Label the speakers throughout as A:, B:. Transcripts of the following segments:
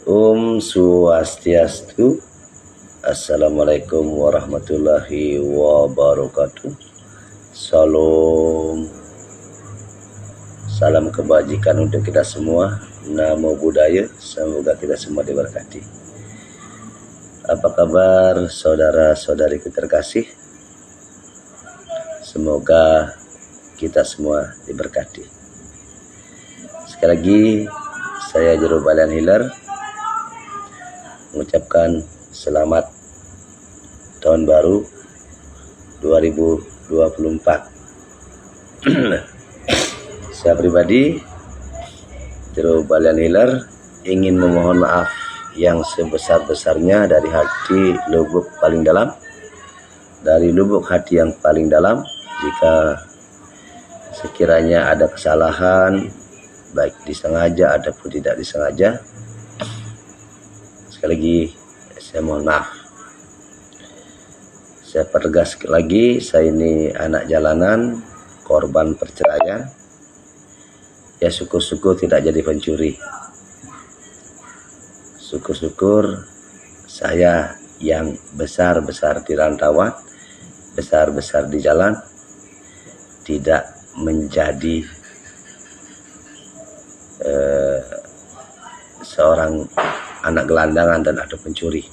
A: Om Swastiastu. Assalamualaikum warahmatullahi wabarakatuh. Salam. Salam kebajikan untuk kita semua. Namo Buddhaya. Semoga kita semua diberkati. Apa kabar saudara-saudariku terkasih? Semoga kita semua diberkati. Sekali lagi saya Jero Balian Hiler mengucapkan selamat tahun baru 2024. Saya pribadi Jero Balian Hiler ingin memohon maaf yang sebesar-besarnya dari hati lubuk paling dalam, dari lubuk hati yang paling dalam, jika sekiranya ada kesalahan baik disengaja ataupun tidak disengaja. Sekali lagi saya mohon maaf. Saya pertegas lagi, saya ini anak jalanan, korban perceraian. Ya syukur-syukur tidak jadi pencuri. Syukur-syukur saya yang besar-besar di rantauan, besar-besar di jalan, tidak menjadi seorang anak gelandangan dan ada pencuri.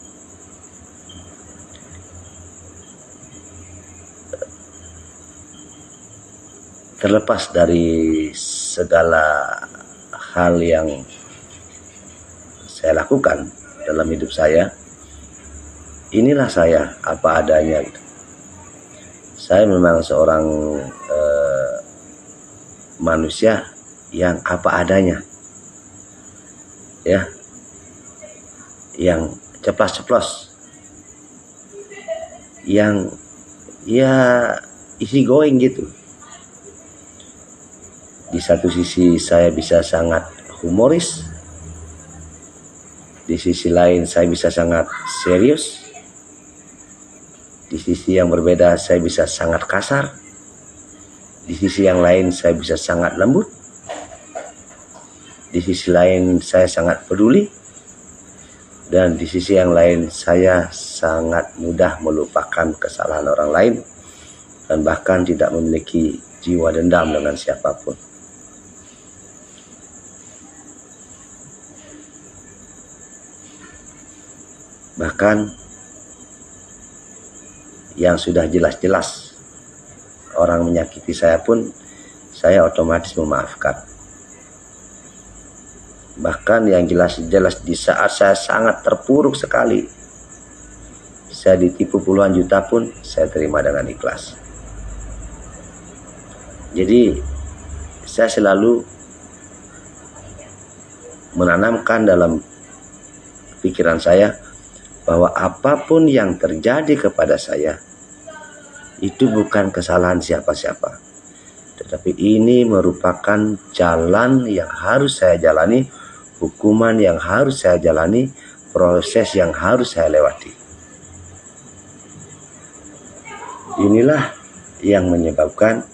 A: Terlepas dari segala hal yang saya lakukan dalam hidup saya, inilah saya apa adanya. Saya memang seorang manusia yang apa adanya, ya, yang ceplas-ceplos, yang ya easy going gitu. Di satu sisi saya bisa sangat humoris, di sisi lain saya bisa sangat serius, di sisi yang berbeda saya bisa sangat kasar, di sisi yang lain saya bisa sangat lembut, di sisi lain saya sangat peduli, dan di sisi yang lain saya sangat mudah melupakan kesalahan orang lain dan bahkan tidak memiliki jiwa dendam dengan siapapun. Bahkan yang sudah jelas-jelas orang menyakiti saya pun saya otomatis memaafkan. Bahkan yang jelas-jelas di saat saya sangat terpuruk sekali, saya ditipu puluhan juta pun saya terima dengan ikhlas. Jadi saya selalu menanamkan dalam pikiran saya bahwa apapun yang terjadi kepada saya itu bukan kesalahan siapa-siapa, tetapi ini merupakan jalan yang harus saya jalani, hukuman yang harus saya jalani, proses yang harus saya lewati. Inilah yang menyebabkan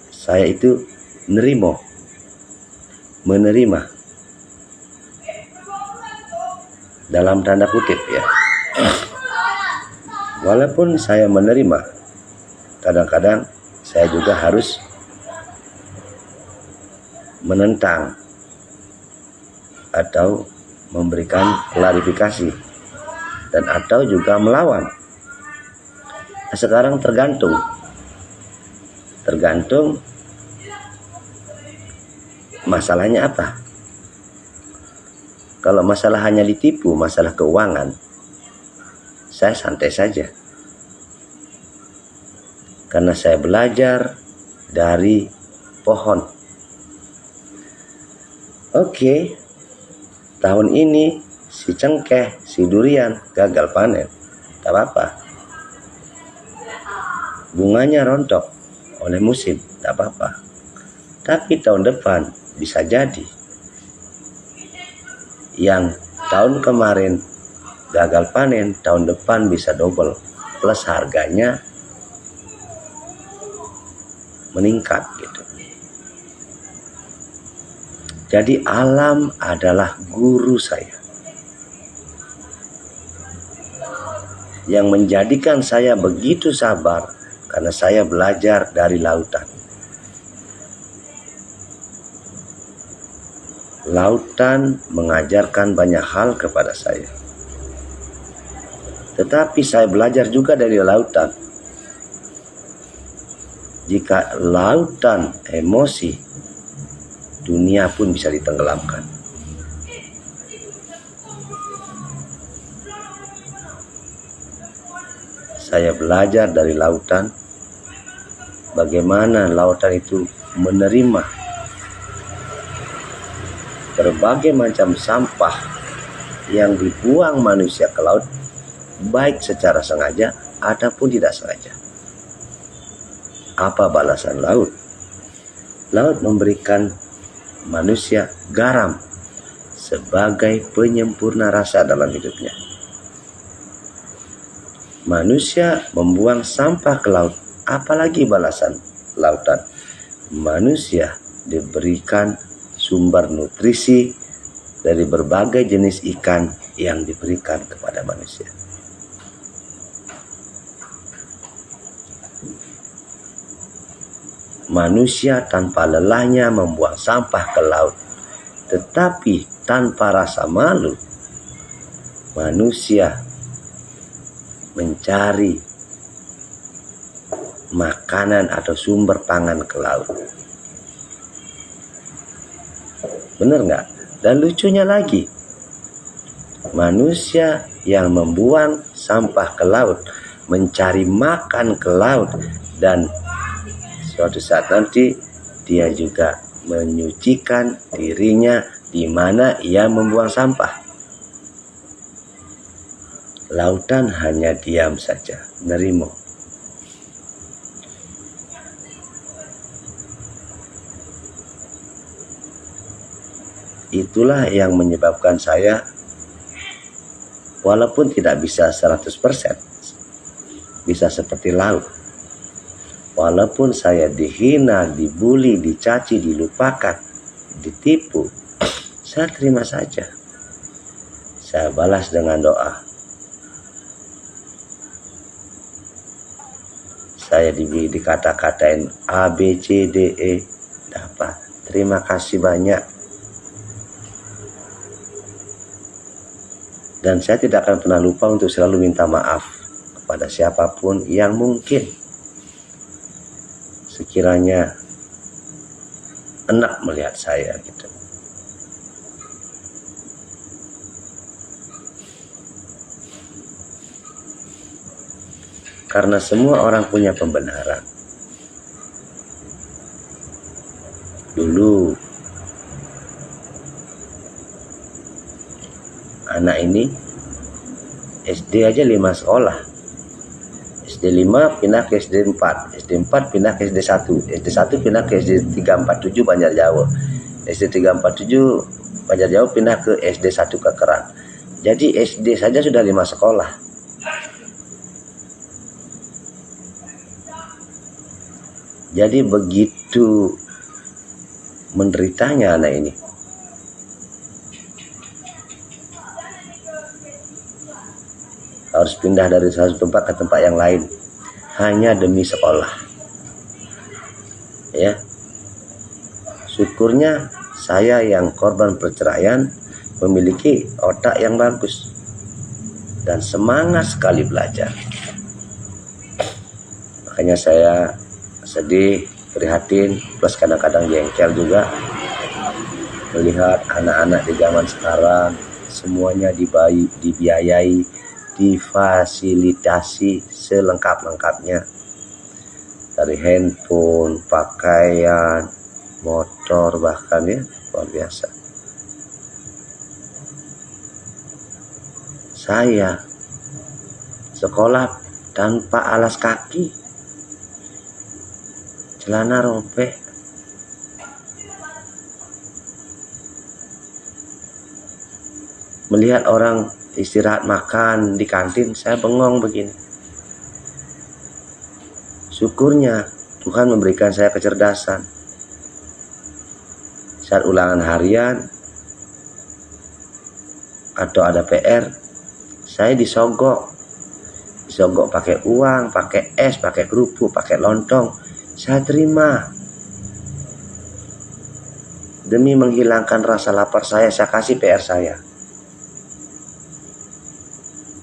A: saya itu menerima dalam tanda kutip ya. Walaupun saya menerima, kadang-kadang saya juga harus menentang atau memberikan klarifikasi dan atau juga melawan. Nah, sekarang tergantung masalahnya apa. Kalau masalah hanya ditipu, masalah keuangan, saya santai saja, karena saya belajar dari pohon. Oke, tahun ini si cengkeh, si durian gagal panen, tak apa-apa. Bunganya rontok oleh musim, tak apa-apa. Tapi tahun depan bisa jadi yang tahun kemarin gagal panen, tahun depan bisa double, plus harganya meningkat gitu. Jadi alam adalah guru saya, yang menjadikan saya begitu sabar karena saya belajar dari lautan. Lautan mengajarkan banyak hal kepada saya. Tetapi saya belajar juga dari lautan. Jika lautan emosi, dunia pun bisa ditenggelamkan. Saya belajar dari lautan, bagaimana lautan itu menerima berbagai macam sampah yang dibuang manusia ke laut, baik secara sengaja ataupun tidak sengaja. Apa balasan laut? Laut memberikan manusia garam sebagai penyempurna rasa dalam hidupnya. Manusia membuang sampah ke laut, apalagi balasan lautan? Manusia diberikan sumber nutrisi dari berbagai jenis ikan yang diberikan kepada manusia. Manusia tanpa lelahnya membuang sampah ke laut, tetapi tanpa rasa malu, manusia mencari makanan atau sumber pangan ke laut. Benar nggak? Dan lucunya lagi, manusia yang membuang sampah ke laut, mencari makan ke laut, dan suatu saat nanti dia juga menyucikan dirinya di mana ia membuang sampah. Lautan hanya diam saja, nerimo. Itulah yang menyebabkan saya, walaupun tidak bisa 100%, bisa seperti laut. Walaupun saya dihina, dibully, dicaci, dilupakan, ditipu, saya terima saja. Saya balas dengan doa. Saya dikata-katain A, B, C, D, E, dapat. Terima kasih banyak. Dan saya tidak akan pernah lupa untuk selalu minta maaf kepada siapapun yang mungkin sekiranya enak melihat saya gitu. Karena semua orang punya pembenaran. Dulu anak ini SD aja 5 sekolah. SD 5 pindah ke SD 4, SD 4 pindah ke SD 1, SD 1 pindah ke SD 347 Banjarjawa, SD 347 Banjarjawa pindah ke SD 1 Kekeran. Jadi SD saja sudah 5 sekolah. Jadi begitu menderitanya anak ini. Harus pindah dari satu tempat ke tempat yang lain hanya demi sekolah. Ya. Syukurnya saya yang korban perceraian memiliki otak yang bagus dan semangat sekali belajar. Makanya saya sedih, prihatin, plus kadang-kadang jengkel juga melihat anak-anak di zaman sekarang semuanya dibiayai, difasilitasi selengkap-lengkapnya, dari handphone, pakaian, motor, bahkan ya luar biasa. Saya sekolah tanpa alas kaki, celana robek. Melihat orang istirahat makan di kantin, saya bengong begini. Syukurnya Tuhan memberikan saya kecerdasan. saat ulangan harian atau ada PR, saya disogok pakai uang, pakai es, pakai kerupuk, pakai lontong, saya terima. Demi menghilangkan rasa lapar saya kasih PR saya.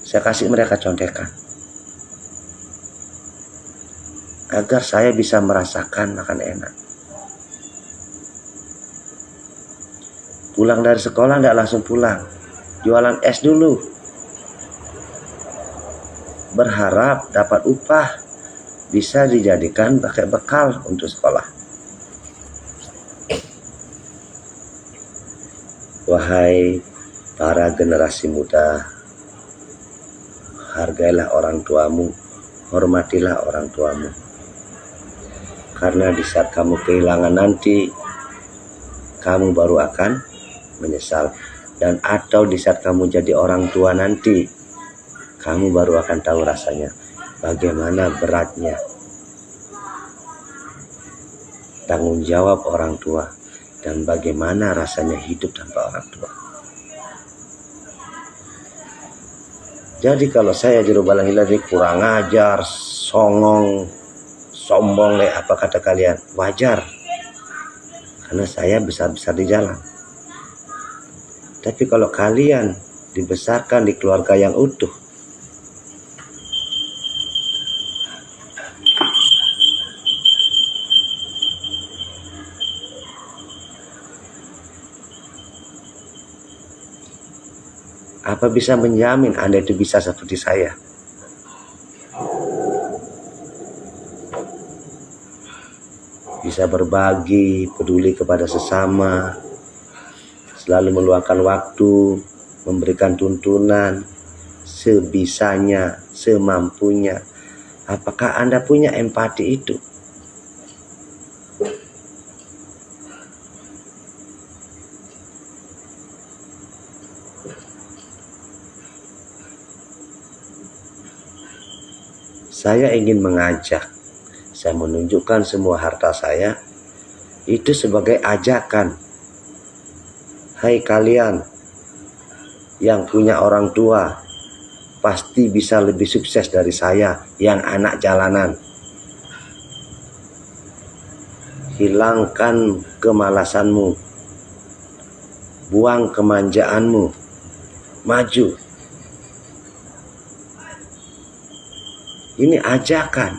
A: Saya kasih mereka contekan. Agar saya bisa merasakan makan enak. Pulang dari sekolah tidak langsung pulang. Jualan es dulu. Berharap dapat upah. Bisa dijadikan pakai bekal untuk sekolah. Wahai para generasi muda, hargailah orang tuamu, hormatilah orang tuamu. Karena di saat kamu kehilangan nanti, kamu baru akan menyesal. Dan atau di saat kamu jadi orang tua nanti, kamu baru akan tahu rasanya bagaimana beratnya tanggung jawab orang tua dan bagaimana rasanya hidup tanpa orang tua. Jadi kalau saya Jero Balangila ini kurang ajar, songong, sombong, apa kata kalian, wajar. Karena saya besar-besar di jalan. Tapi kalau kalian dibesarkan di keluarga yang utuh, apa bisa menjamin Anda itu bisa seperti saya? Bisa berbagi, peduli kepada sesama, selalu meluangkan waktu, memberikan tuntunan sebisanya, semampunya. Apakah Anda punya empati itu? Saya ingin mengajak, saya menunjukkan semua harta saya itu sebagai ajakan. Hai kalian yang punya orang tua, pasti bisa lebih sukses dari saya yang anak jalanan. Hilangkan kemalasanmu, buang kemanjaanmu, maju. Ini ajakan.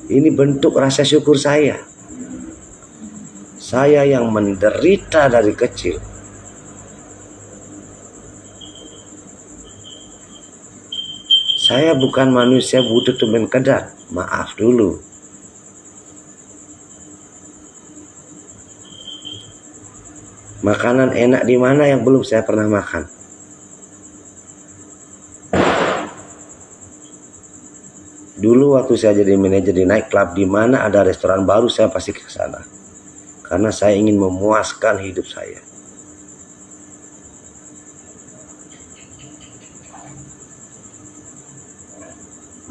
A: Ini bentuk rasa syukur saya. Saya yang menderita dari kecil. Saya bukan manusia butuh teman kedat. Maaf dulu. Makanan enak di mana yang belum saya pernah makan? Dulu waktu saya jadi manajer di nightclub, di mana ada restoran baru, saya pasti ke sana. Karena saya ingin memuaskan hidup saya.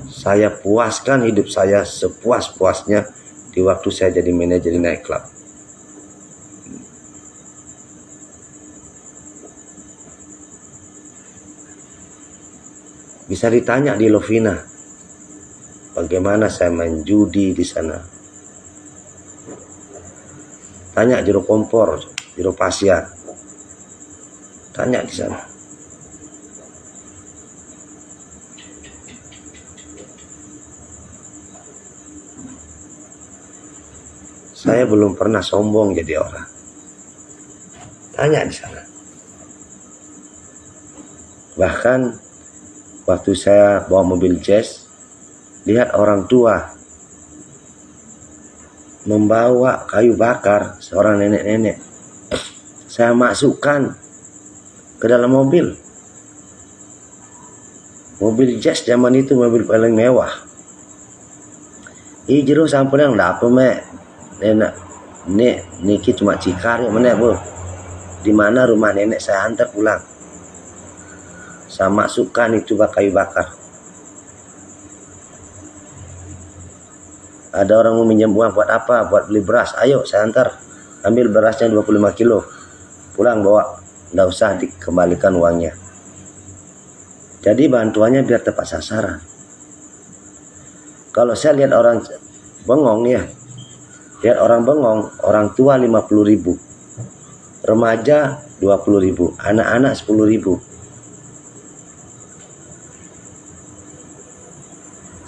A: Saya puaskan hidup saya sepuas-puasnya di waktu saya jadi manajer di nightclub. Bisa ditanya di Lovina, bagaimana saya main judi di sana. Tanya Jero Kompor, Jero Pasya. Tanya di sana. Saya belum pernah sombong jadi orang. Tanya di sana. Bahkan waktu saya bawa mobil jazz, lihat orang tua membawa kayu bakar seorang nenek-nenek. Saya masukkan ke dalam mobil. Mobil jazz zaman itu mobil paling mewah. Jero sampai yang apa mek? Nenek, niki cuma cikar ya mana bu? Di mana rumah nenek saya hantar pulang. Saya masukkan itu kayu bakar. Ada orang mau minjam uang buat apa? Buat beli beras. Ayo saya antar. ambil berasnya 25 kilo, pulang bawa, nggak usah dikembalikan uangnya. Jadi bantuannya biar tepat sasaran. Kalau saya lihat orang bengong ya, lihat orang bengong, orang tua 50.000, remaja 20.000, anak-anak 10.000.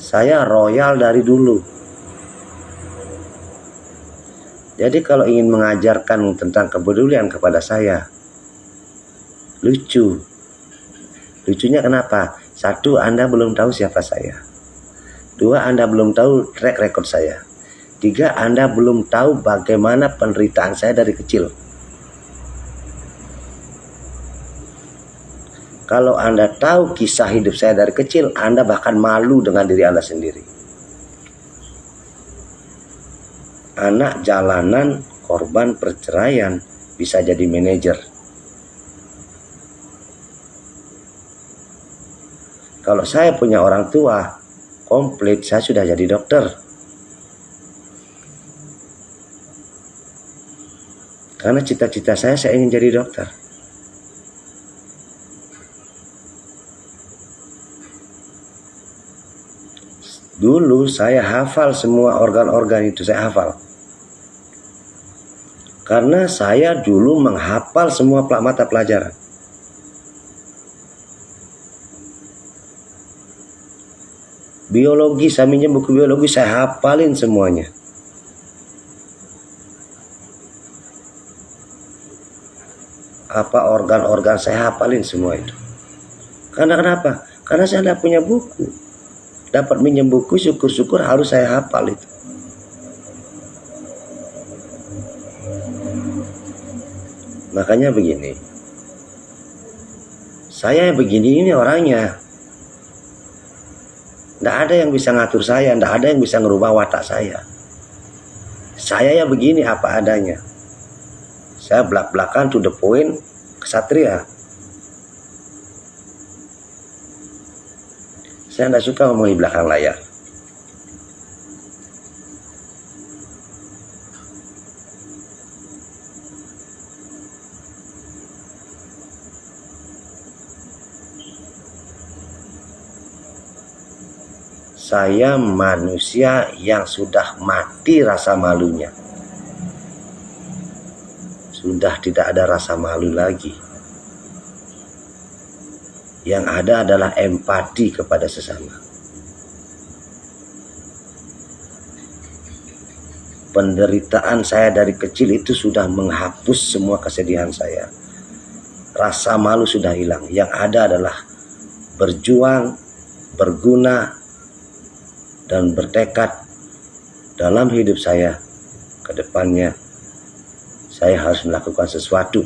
A: Saya royal dari dulu. Jadi kalau ingin mengajarkan tentang kepedulian kepada saya, lucu. Lucunya kenapa? Satu, Anda belum tahu siapa saya. Dua, Anda belum tahu track record saya. Tiga, Anda belum tahu bagaimana penderitaan saya dari kecil. Kalau Anda tahu kisah hidup saya dari kecil, Anda bahkan malu dengan diri Anda sendiri. Anak jalanan, korban perceraian, bisa jadi manajer. Kalau saya punya orang tua komplit, saya sudah jadi dokter. Karena cita-cita saya ingin jadi dokter. Dulu saya hafal semua organ-organ itu, saya hafal. Karena saya dulu menghafal semua mata pelajaran. Biologi, saya minjem buku biologi, saya hafalin semuanya. Apa organ-organ saya hafalin semua itu. Karena kenapa? Karena saya tidak punya buku. Dapat minjem buku, syukur-syukur harus saya hafal itu. Makanya begini. Saya begini ini orangnya. Tidak ada yang bisa ngatur saya, tidak ada yang bisa ngerubah watak saya. Saya ya begini apa adanya. Saya belak-belakan to the point, kesatria. Saya tidak suka ngomong di belakang layar. Saya manusia yang sudah mati rasa malunya. Sudah tidak ada rasa malu lagi. Yang ada adalah empati kepada sesama. Penderitaan saya dari kecil itu sudah menghapus semua kesedihan saya. Rasa malu sudah hilang. Yang ada adalah berjuang, berguna, dan bertekad dalam hidup saya ke depannya. Saya harus melakukan sesuatu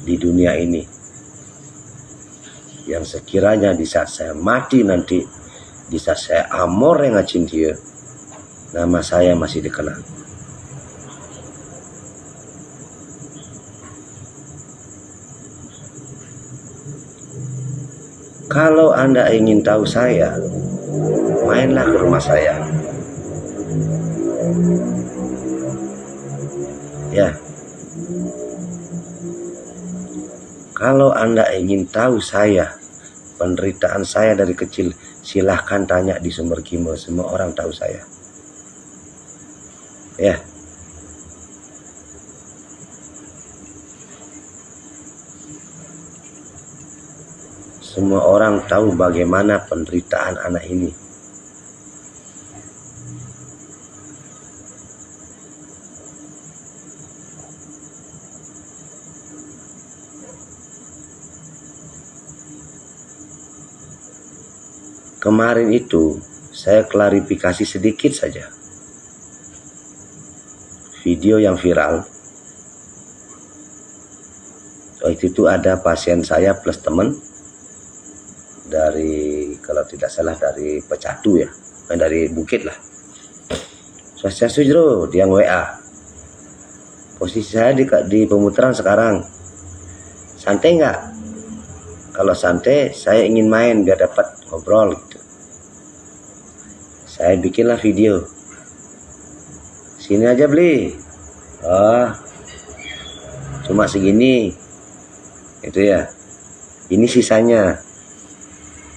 A: di dunia ini yang sekiranya di saat saya mati nanti, di saat saya amor yang dia, nama saya masih dikenal. Kalau Anda ingin tahu saya, mainlah ke rumah saya. Ya. Kalau Anda ingin tahu saya, penderitaan saya dari kecil, silahkan tanya di Sumber Gimo, semua orang tahu saya. Ya. Semua orang tahu bagaimana penderitaan anak ini. Kemarin itu saya klarifikasi sedikit saja. Video yang viral. Waktu itu ada pasien saya plus teman. Dari, kalau tidak salah dari Pecatu ya, dari Bukit lah. Swastiastu dia WA. Posisi saya di pemutaran sekarang. Santai nggak? Kalau santai, saya ingin main biar dapat ngobrol gitu. Saya bikinlah video. Sini aja beli. Oh, cuma segini. Itu ya. Ini sisanya.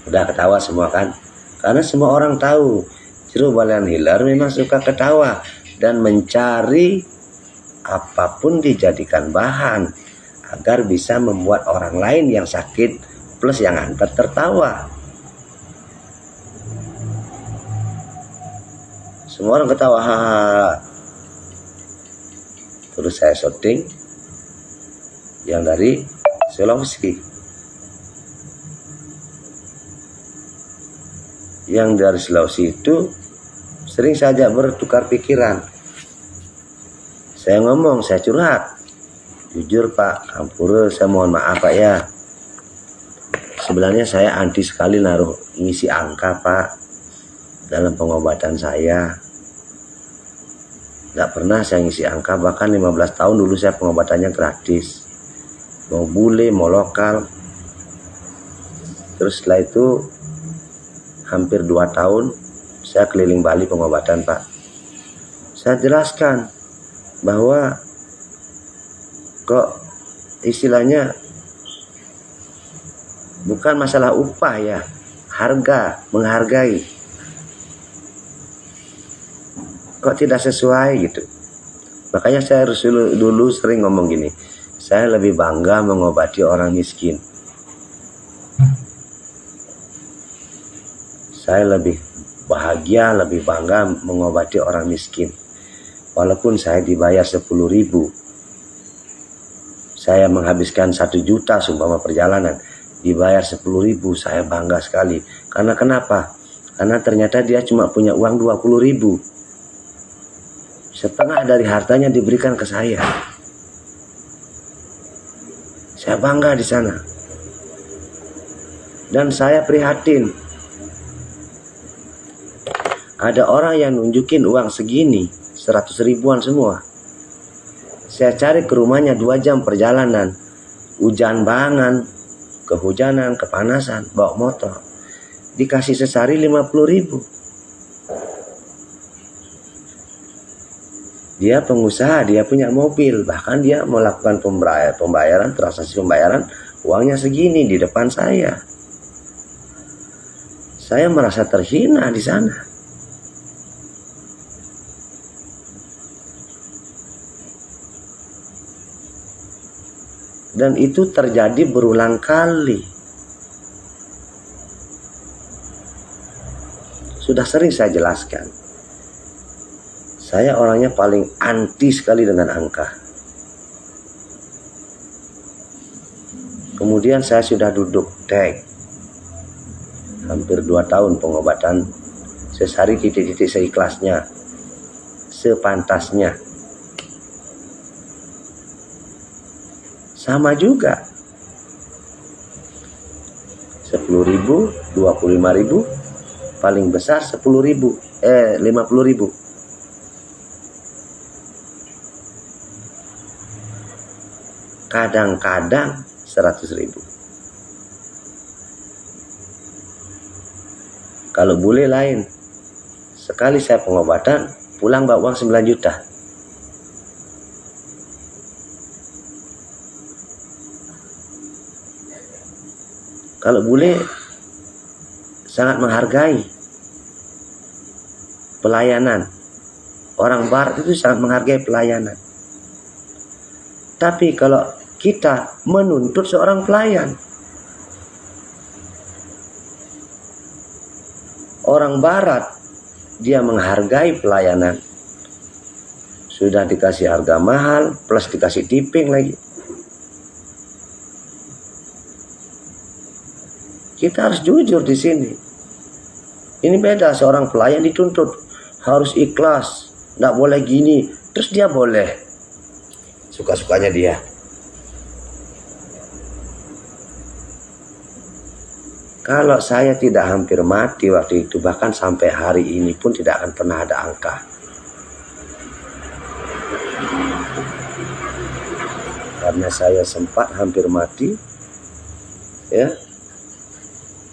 A: Udah ketawa semua kan? Karena semua orang tahu jeruk balean hilar memang suka ketawa dan mencari apapun dijadikan bahan agar bisa membuat orang lain yang sakit plus yang antar tertawa. Semua orang ketawa. Hahaha. Terus saya syuting yang dari Sulawesi. Yang dari Sulawesi itu sering saja bertukar pikiran. Saya ngomong, saya curhat. Jujur Pak, ampura, saya mohon maaf Pak ya. Sebenarnya saya anti sekali naruh ngisi angka Pak dalam pengobatan saya. Nggak pernah saya ngisi angka, bahkan 15 tahun dulu saya pengobatannya gratis. Mau bule, mau lokal. Terus setelah itu hampir 2 tahun saya keliling Bali pengobatan Pak. Saya jelaskan bahwa kok istilahnya bukan masalah upah ya, harga, menghargai. Kok tidak sesuai gitu. Makanya saya harus dulu sering ngomong gini, saya lebih bangga mengobati orang miskin. Saya lebih bahagia, lebih bangga mengobati orang miskin. Walaupun saya dibayar 10.000, saya menghabiskan 1 juta seumpama perjalanan, dibayar 10.000, saya bangga sekali. Karena kenapa? Karena ternyata dia cuma punya uang 20.000. Setengah dari hartanya diberikan ke saya. Saya bangga di sana. Dan saya prihatin. Ada orang yang nunjukin uang segini, 100 ribuan semua. Saya cari ke rumahnya 2 jam perjalanan. Hujan banget, kehujanan, kepanasan, bawa motor. Dikasih sesari 50.000. Dia pengusaha, dia punya mobil, bahkan dia melakukan pembayaran, transaksi pembayaran, uangnya segini di depan saya. Saya merasa terhina di sana. Dan itu terjadi berulang kali. Sudah sering saya jelaskan. Saya orangnya paling anti sekali dengan angka. Kemudian saya sudah duduk tek. Hampir 2 tahun pengobatan. Sehari titik-titik seikhlasnya. Sepantasnya. Sama juga. 10.000, 25.000, paling besar 10.000, 50.000. Kadang-kadang 100.000. Kalau bule lain, sekali saya pengobatan pulang bawa uang 9 juta. Kalau bule sangat menghargai pelayanan. Orang barat itu sangat menghargai pelayanan. Tapi kalau kita menuntut seorang pelayan, orang barat dia menghargai pelayanan. Sudah dikasih harga mahal plus dikasih tipping lagi. Kita harus jujur di sini. Ini beda, seorang pelayan dituntut harus ikhlas, nggak boleh gini, terus dia boleh. Suka-sukanya dia. Kalau saya tidak hampir mati waktu itu, bahkan sampai hari ini pun tidak akan pernah ada angka. Karena saya sempat hampir mati, ya,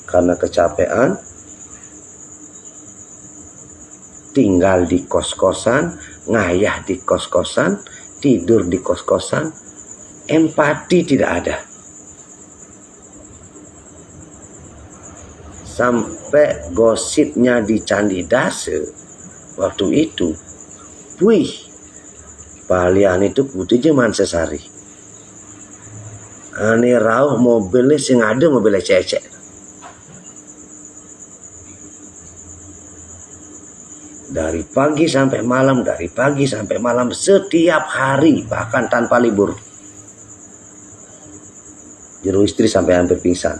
A: karena kecapean, tinggal di kos-kosan, ngayah di kos-kosan, tidur di kos-kosan, empati tidak ada. Sampai gosipnya di Candi Dase waktu itu, wih, palian itu putih jaman sesari. Ane rauh mobilnya sing ada mobilnya cecek. Dari pagi sampai malam, dari pagi sampai malam, setiap hari, bahkan tanpa libur. Jero istri sampai hampir pingsan.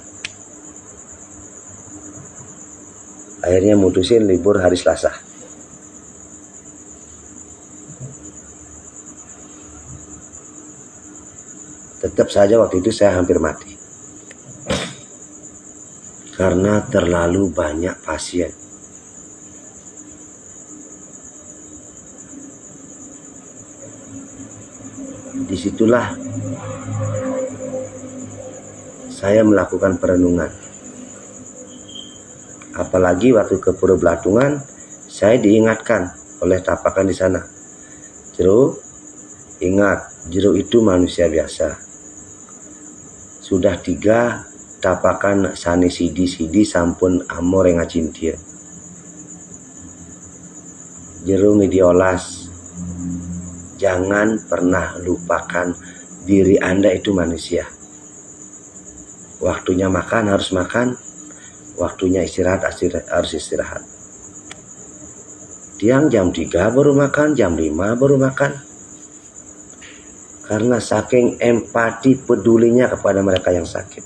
A: Akhirnya mutusin libur hari Selasa. Tetap saja waktu itu saya hampir mati. Karena terlalu banyak pasien. Disitulah saya melakukan perenungan. Apalagi waktu ke Pura Belatungan, saya diingatkan oleh tapakan di sana. Jero, ingat, jero itu manusia biasa. Sudah 3 tapakan sani sidi sampun amor yang ngacintia. Jero mediolas, jangan pernah lupakan diri Anda itu manusia. Waktunya makan harus makan, waktunya istirahat harus istirahat. Tiang jam 3 baru makan, jam 5 baru makan. Karena saking empati pedulinya kepada mereka yang sakit.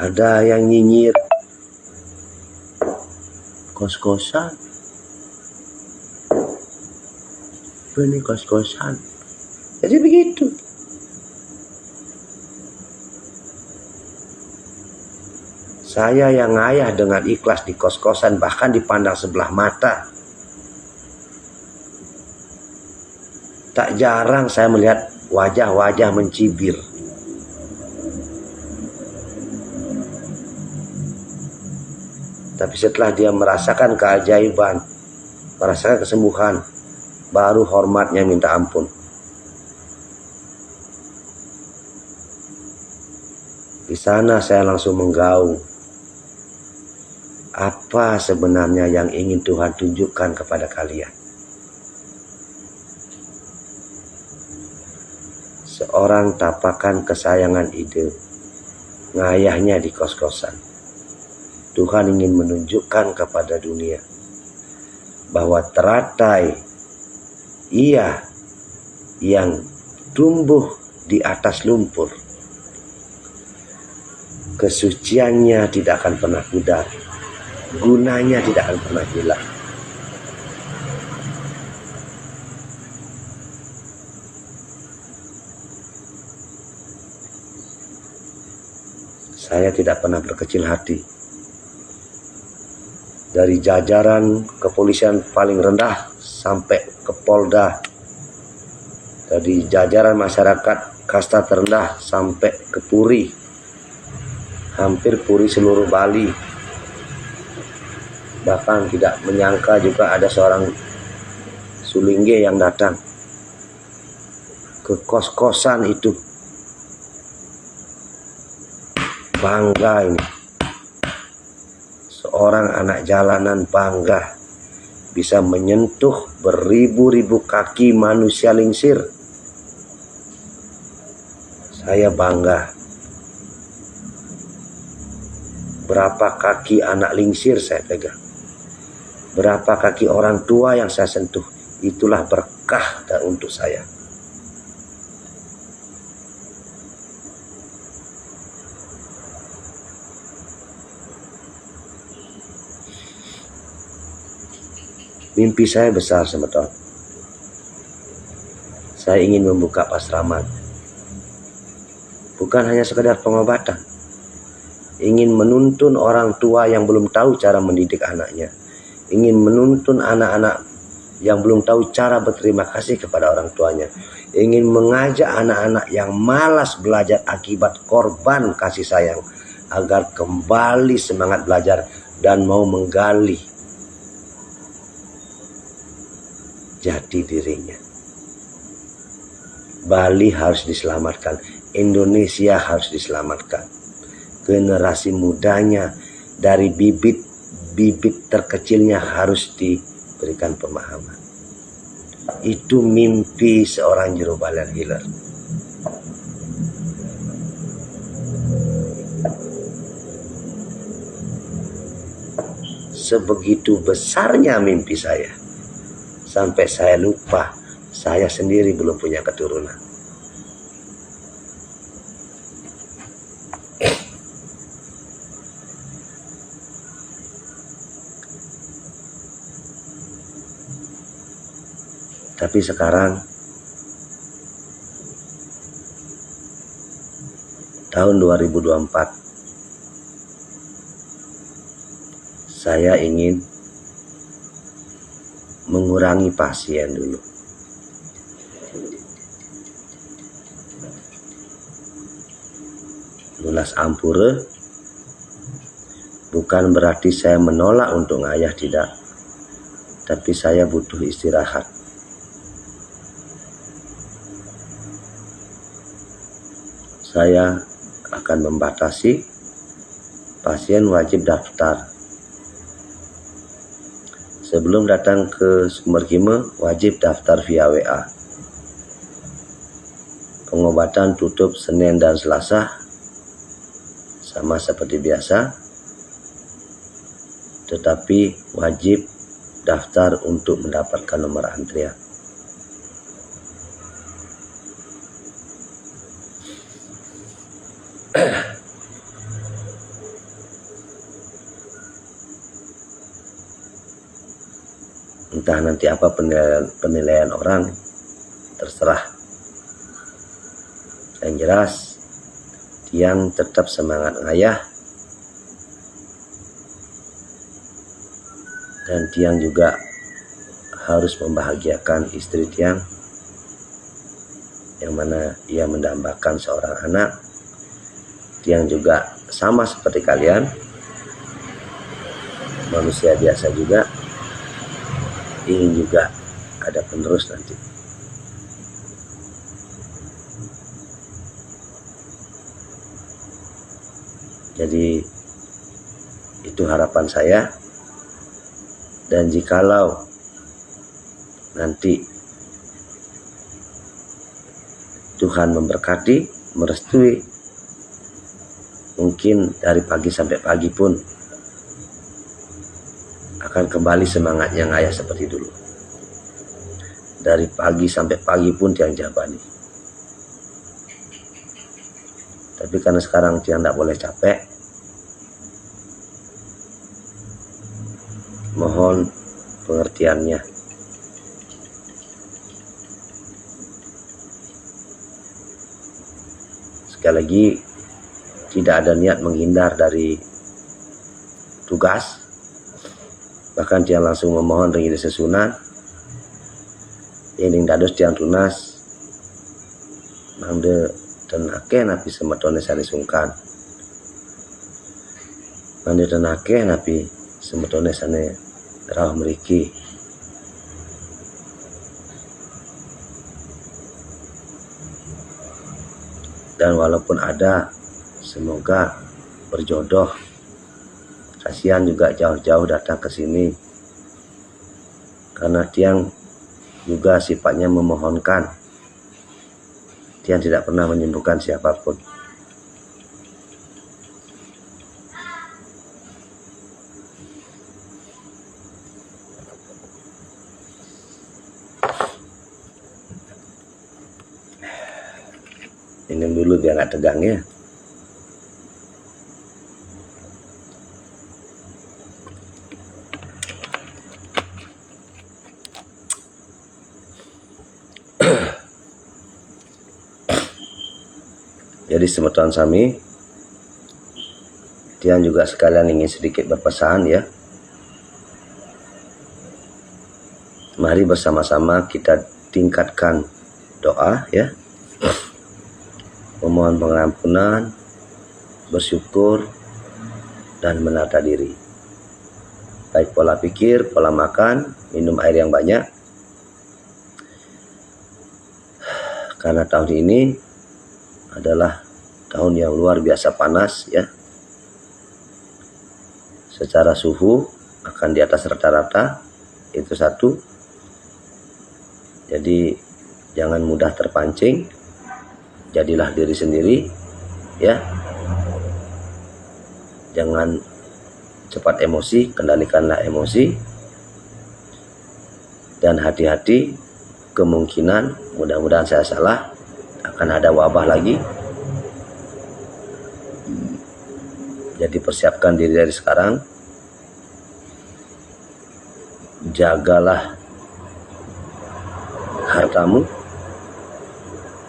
A: Ada yang nyinyir kos-kosan. Ini kos-kosan. Jadi begitu. Saya yang ngayah dengan ikhlas di kos-kosan, bahkan dipandang sebelah mata. Tak jarang saya melihat wajah-wajah mencibir. Tapi setelah dia merasakan keajaiban, merasakan kesembuhan, baru hormatnya minta ampun. Di sana saya langsung menggaung. Apa sebenarnya yang ingin Tuhan tunjukkan kepada kalian? Seorang tapakan kesayangan ide, ngayahnya di kos-kosan. Tuhan ingin menunjukkan kepada dunia bahwa teratai ia yang tumbuh di atas lumpur, kesuciannya tidak akan pernah pudar, gunanya tidak akan pernah hilang. Saya tidak pernah berkecil hati. Dari jajaran kepolisian paling rendah sampai ke Polda, dari jajaran masyarakat kasta terendah sampai ke Puri, hampir Puri seluruh Bali. Bahkan tidak menyangka juga ada seorang Sulingge yang datang ke kos-kosan itu. Bangga ini. Seorang anak jalanan bangga bisa menyentuh beribu-ribu kaki manusia lingsir. Saya bangga. Berapa kaki anak lingsir saya pegang. Berapa kaki orang tua yang saya sentuh. Itulah berkah untuk saya. Mimpi saya besar sebetulnya. Saya ingin membuka pasraman. Bukan hanya sekedar pengobatan. Ingin menuntun orang tua yang belum tahu cara mendidik anaknya. Ingin menuntun anak-anak yang belum tahu cara berterima kasih kepada orang tuanya, ingin mengajak anak-anak yang malas belajar akibat korban kasih sayang agar kembali semangat belajar dan mau menggali jati dirinya. Bali harus diselamatkan, Indonesia harus diselamatkan. Generasi mudanya dari bibit terkecilnya harus diberikan pemahaman. Itu mimpi seorang juru balen healer. Sebegitu besarnya mimpi saya, sampai saya lupa saya sendiri belum punya keturunan. Tapi sekarang tahun 2024 saya ingin mengurangi pasien dulu. Lunas ampure bukan berarti saya menolak untuk ngayah, tidak. Tapi saya butuh istirahat. Saya akan membatasi pasien wajib daftar. Sebelum datang ke sumber kime, wajib daftar via WA. Pengobatan tutup Senin dan Selasa, sama seperti biasa. Tetapi wajib daftar untuk mendapatkan nomor antrian. Entah nanti apa penilaian orang, terserah. Yang jelas, Tiang tetap semangat ngayah, dan Tiang juga harus membahagiakan istri Tiang, yang mana ia mendambakan seorang anak. Tiang juga sama seperti kalian, manusia biasa juga, ingin juga ada penerus nanti. Jadi itu harapan saya. Dan jikalau nanti Tuhan memberkati, merestui, mungkin dari pagi sampai pagi pun akan kembali semangatnya ngayah seperti dulu. Dari pagi sampai pagi pun Tiang jabani. Tapi karena sekarang Tiang tidak boleh capek, mohon pengertiannya. Sekali lagi, tidak ada niat menghindar dari tugas. Bahkan Tiang langsung memohon ringi sesunan, ini dados Tiang tunas mangde tenake napi semetone sari sungkan, mangde tenake napi semetone sane rawah meriki. Dan walaupun ada, semoga berjodoh. Kasihan juga jauh-jauh datang ke sini, karena Tiang juga sifatnya memohonkan. Tiang tidak pernah menyembuhkan siapapun. Minum dulu biar nggak tegang ya. Jadi semeton sami, Tiang juga sekalian ingin sedikit berpesan ya. Mari bersama-sama kita tingkatkan doa ya. Memohon pengampunan, bersyukur, dan menata diri. Baik pola pikir, pola makan, minum air yang banyak. Karena tahun ini adalah tahun yang luar biasa panas ya. Secara suhu akan di atas rata-rata, itu satu. Jadi jangan mudah terpancing, jadilah diri sendiri ya. Jangan cepat emosi, kendalikanlah emosi. Dan hati-hati, kemungkinan, mudah-mudahan saya salah, akan ada wabah lagi. Jadi persiapkan diri dari sekarang. Jagalah hartamu,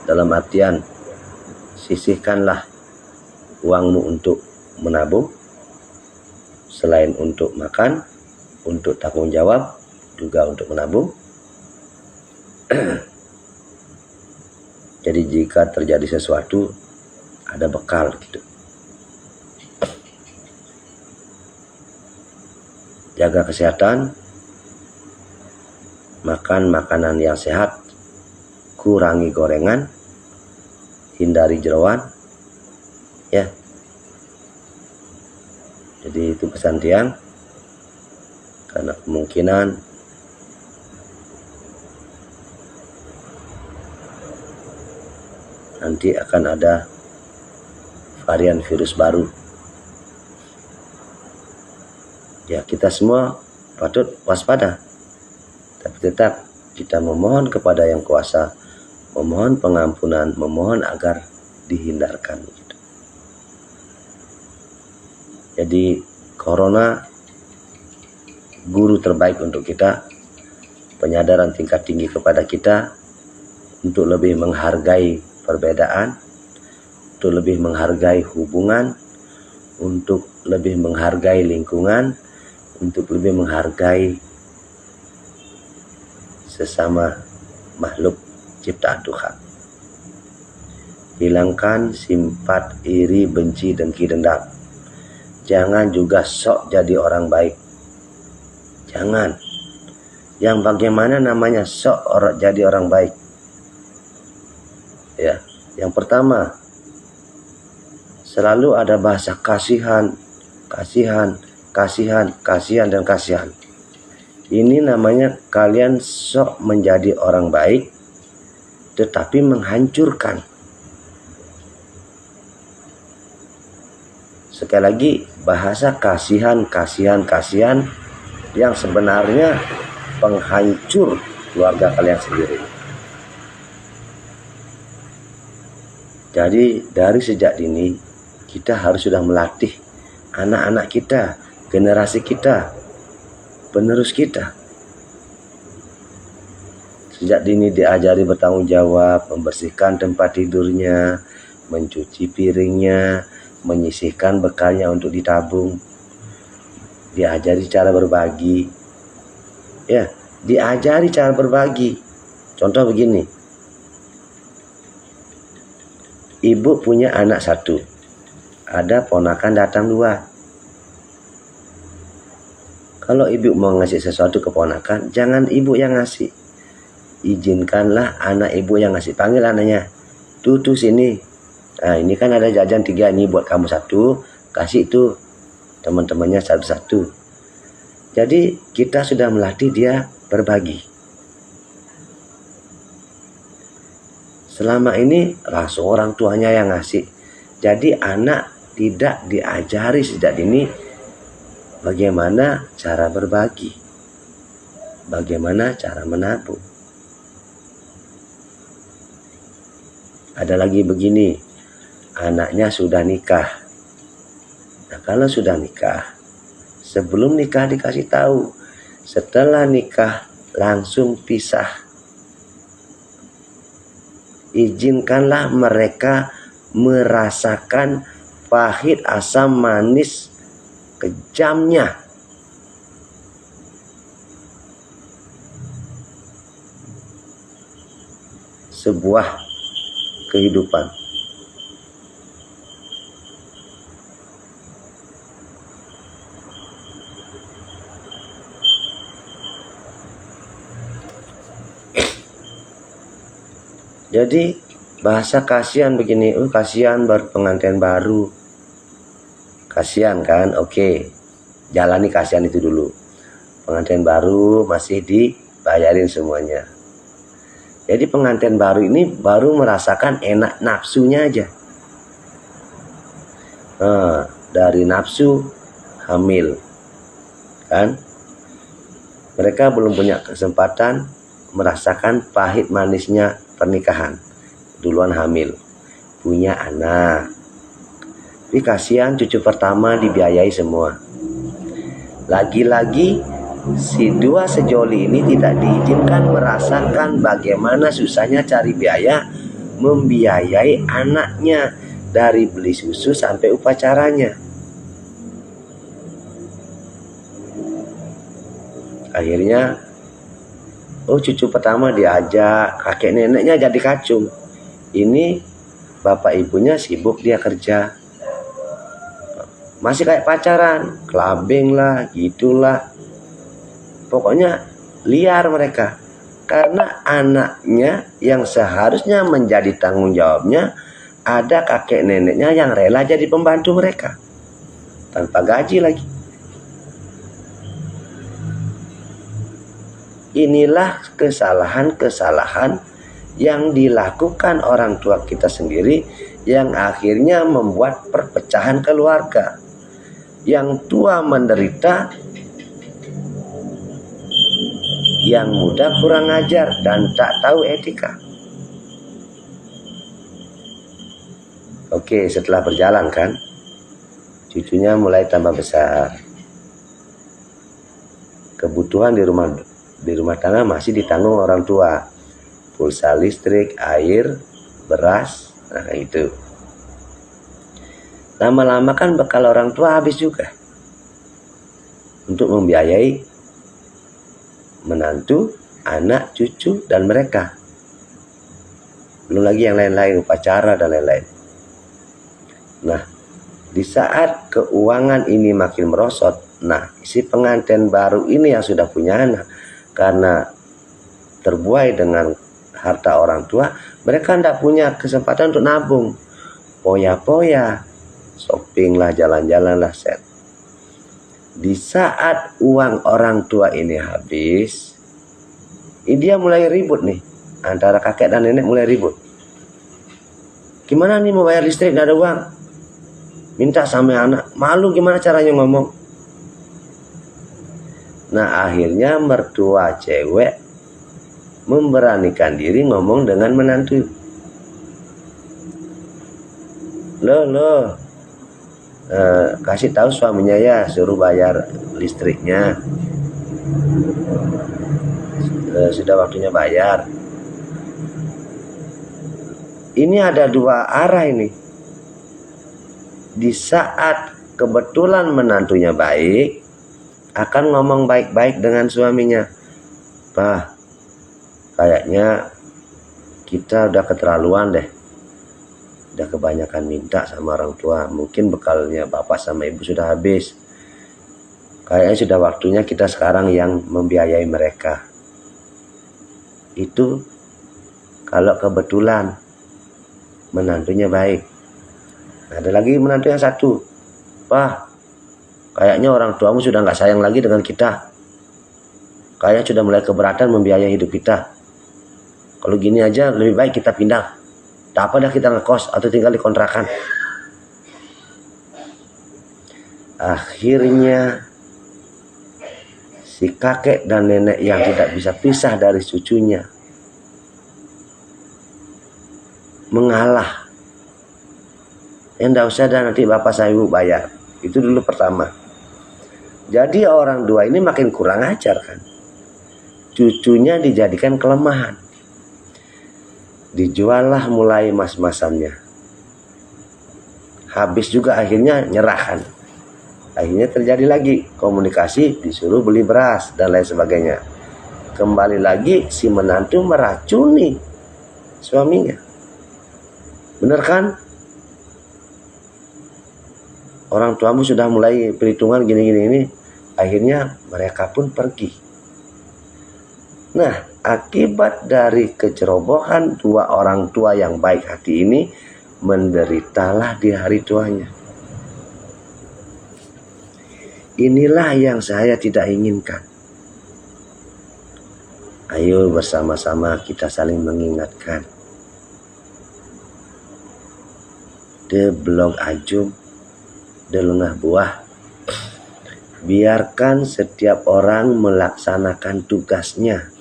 A: dalam artian sisihkanlah uangmu untuk menabung, selain untuk makan, untuk tanggung jawab, juga untuk menabung. Jadi jika terjadi sesuatu, ada bekal gitu. Jaga kesehatan, makan makanan yang sehat, kurangi gorengan, hindari jeroan ya. Jadi itu pesan Tiang, karena kemungkinan nanti akan ada varian virus baru ya. Kita semua patut waspada, tapi tetap kita memohon kepada Yang Kuasa, memohon pengampunan, memohon agar dihindarkan gitu. Jadi corona guru terbaik untuk kita, penyadaran tingkat tinggi kepada kita untuk lebih menghargai perbedaan, untuk lebih menghargai hubungan, untuk lebih menghargai lingkungan, untuk lebih menghargai sesama makhluk ciptaan Tuhan. Hilangkan sifat iri, benci, dengki, dendam. Jangan juga sok jadi orang baik. Jangan. Yang bagaimana namanya sok jadi orang baik? Ya, yang pertama, selalu ada bahasa kasihan, kasihan, kasihan, kasihan, dan kasihan. Ini namanya kalian sok menjadi orang baik, tetapi menghancurkan. Sekali lagi, bahasa kasihan, kasihan, kasihan, yang sebenarnya penghancur keluarga kalian sendiri. Jadi dari sejak dini kita harus sudah melatih anak-anak kita, generasi kita, penerus kita. Sejak dini diajari bertanggung jawab, membersihkan tempat tidurnya, mencuci piringnya, menyisihkan bekalnya untuk ditabung. Diajari cara berbagi. Ya, diajari cara berbagi. Contoh begini. Ibu punya anak satu, ada ponakan datang dua. Kalau ibu mau ngasih sesuatu ke ponakan, jangan ibu yang ngasih. Izinkanlah anak ibu yang ngasih. Panggil anaknya, tuh sini. Nah, ini kan ada jajan 3, ini buat kamu 1, kasih itu teman-temannya 1-1. Jadi kita sudah melatih dia berbagi. Selama ini langsung orang tuanya yang ngasih. Jadi anak tidak diajari sejak dini bagaimana cara berbagi, bagaimana cara menabung. Ada lagi begini, anaknya sudah nikah. Nah, kalau sudah nikah, sebelum nikah dikasih tahu, setelah nikah langsung pisah. Izinkanlah mereka merasakan pahit, asam, manis, kejamnya sebuah kehidupan. Jadi bahasa kasihan begini, kasihan pengantin baru. Kasihan kan, oke, jalani kasihan itu dulu. Pengantin baru masih dibayarin semuanya. Jadi pengantin baru ini baru merasakan enak nafsunya aja. Nah, dari nafsu hamil, kan? Mereka belum punya kesempatan merasakan pahit manisnya pernikahan. Duluan hamil, punya anak. Tapi kasihan cucu pertama dibiayai semua. Lagi-lagi si dua sejoli ini tidak diizinkan merasakan bagaimana susahnya cari biaya membiayai anaknya, dari beli susu sampai upacaranya. Akhirnya cucu pertama diajak, kakek neneknya jadi kacung. Ini bapak ibunya sibuk dia kerja. Masih kayak pacaran, clubbing lah, gitulah. Pokoknya liar mereka. Karena anaknya yang seharusnya menjadi tanggung jawabnya, ada kakek neneknya yang rela jadi pembantu mereka. Tanpa gaji lagi. Inilah kesalahan-kesalahan yang dilakukan orang tua kita sendiri, yang akhirnya membuat perpecahan keluarga. Yang tua menderita, yang muda kurang ajar dan tak tahu etika. Oke, setelah berjalan kan, cucunya mulai tambah besar. Kebutuhan di rumah tangga masih ditanggung orang tua. Pulsa listrik, air, beras, nah itu. Lama-lama kan bekal orang tua habis juga untuk membiayai menantu, anak, cucu, dan mereka. Belum lagi yang lain-lain, upacara dan lain-lain. Nah, di saat keuangan ini makin merosot, nah si pengantin baru ini yang sudah punya anak, karena terbuai dengan harta orang tua, mereka tidak punya kesempatan untuk nabung. Poya-poya, shopping lah, jalan-jalan lah, set. Di saat uang orang tua ini habis, dia mulai ribut nih. Antara kakek dan nenek mulai ribut. Gimana nih mau bayar listrik, gak ada uang? Minta sama anak, malu gimana caranya ngomong? Nah akhirnya mertua cewek memberanikan diri ngomong dengan menantu. Loh, kasih tahu suaminya ya, suruh bayar listriknya. Sudah waktunya bayar. Ini ada dua arah ini. Di saat kebetulan menantunya baik, akan ngomong baik-baik dengan suaminya. Bah, kayaknya kita udah keterlaluan deh. Udah kebanyakan minta sama orang tua. Mungkin bekalnya bapak sama ibu sudah habis. Kayaknya sudah waktunya kita sekarang yang membiayai mereka. Itu kalau kebetulan menantunya baik. Ada lagi menantu yang satu. Wah, kayaknya orang tuamu sudah nggak sayang lagi dengan kita. Kayaknya sudah mulai keberatan membiayai hidup kita. Kalau gini aja lebih baik kita pindah. Tak apa dah kita ngekos atau tinggal di kontrakan. Akhirnya si kakek dan nenek yang tidak bisa pisah dari cucunya mengalah. Enggak usah dah, nanti bapak saya ibu bayar. Itu dulu pertama. Jadi orang dua ini makin kurang ajar kan. Cucunya dijadikan kelemahan. Dijuallah mulai mas-masannya. Habis juga akhirnya nyerahkan. Akhirnya terjadi lagi komunikasi, disuruh beli beras dan lain sebagainya. Kembali lagi si menantu meracuni suaminya. Benar kan? Orang tuamu sudah mulai perhitungan gini-gini ini, akhirnya mereka pun pergi. Nah, akibat dari kecerobohan dua orang tua yang baik hati ini, menderitalah di hari tuanya. Inilah yang saya tidak inginkan. Ayo bersama-sama kita saling mengingatkan. De blog ajum, de lengah buah. Biarkan setiap orang melaksanakan tugasnya.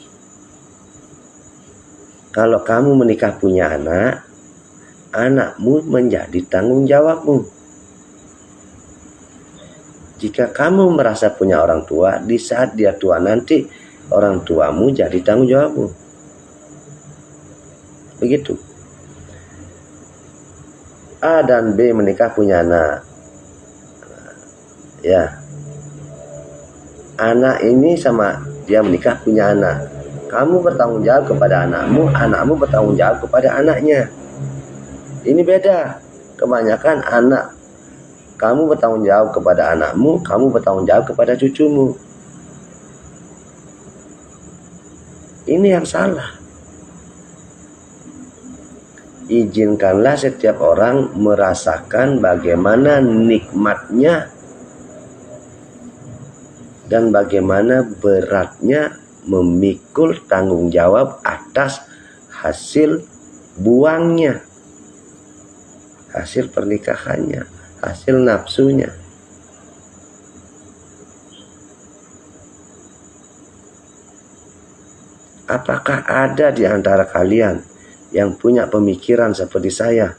A: Kalau kamu menikah punya anak, anakmu menjadi tanggung jawabmu. Jika kamu merasa punya orang tua, di saat dia tua nanti, orang tuamu jadi tanggung jawabmu. Begitu. A dan B menikah punya anak. Ya. Anak ini sama dia menikah punya anak. Kamu bertanggung jawab kepada anakmu, anakmu bertanggung jawab kepada anaknya. Ini beda. Kebanyakan anak, kamu bertanggung jawab kepada anakmu, kamu bertanggung jawab kepada cucumu. Ini yang salah. Izinkanlah setiap orang merasakan bagaimana nikmatnya dan bagaimana beratnya memikul tanggung jawab atas hasil buangnya, hasil pernikahannya, hasil nafsunya. Apakah ada di antara kalian yang punya pemikiran seperti saya,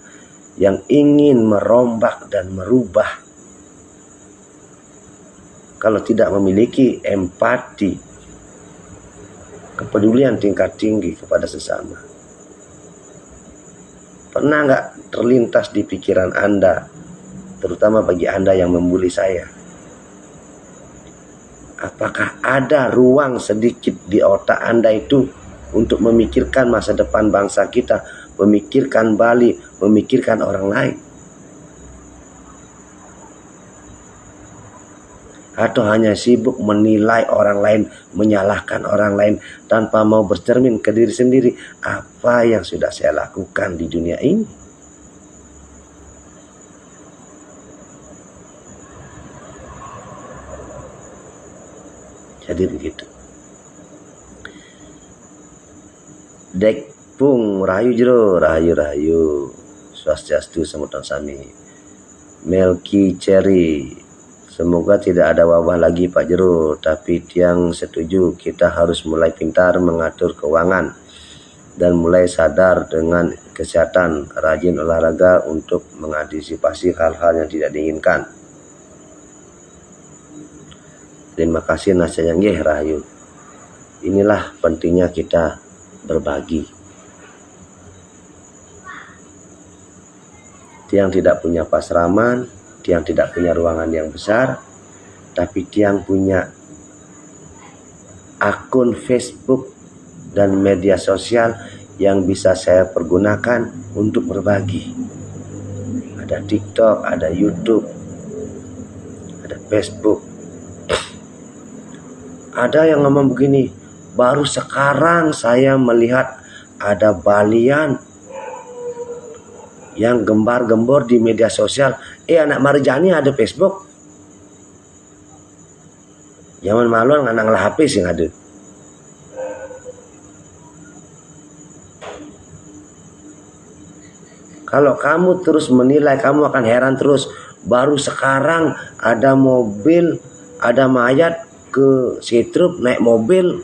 A: yang ingin merombak dan merubah? Kalau tidak memiliki empati, kepedulian tingkat tinggi kepada sesama. Pernah nggak terlintas di pikiran Anda, terutama bagi Anda yang membuli saya, apakah ada ruang sedikit di otak Anda itu untuk memikirkan masa depan bangsa kita, memikirkan Bali, memikirkan orang lain? Atau hanya sibuk menilai orang lain, menyalahkan orang lain, tanpa mau bercermin ke diri sendiri, apa yang sudah saya lakukan di dunia ini? Jadi begitu. Dek pung rahayu jero, rahayu swastiastu samudang sami. Melki Cherry, semoga tidak ada wabah lagi Pak Jero, tapi tiang setuju kita harus mulai pintar mengatur keuangan dan mulai sadar dengan kesehatan, rajin olahraga untuk mengantisipasi hal-hal yang tidak diinginkan. Terima kasih nasihatnya nggih Rahayu. Inilah pentingnya kita berbagi. Tiang tidak punya pasraman, tiang tidak punya ruangan yang besar, tapi tiang punya akun Facebook dan media sosial yang bisa saya pergunakan untuk berbagi. Ada TikTok, ada YouTube, ada Facebook. Ada yang ngomong begini, baru sekarang saya melihat ada balian yang gembar-gembor di media sosial. Anak Marjani ada Facebook. Zaman malu anak lah HP sih ada. Kalau kamu terus menilai, kamu akan heran terus. Baru sekarang ada mobil, ada mayat ke Setrup naik mobil.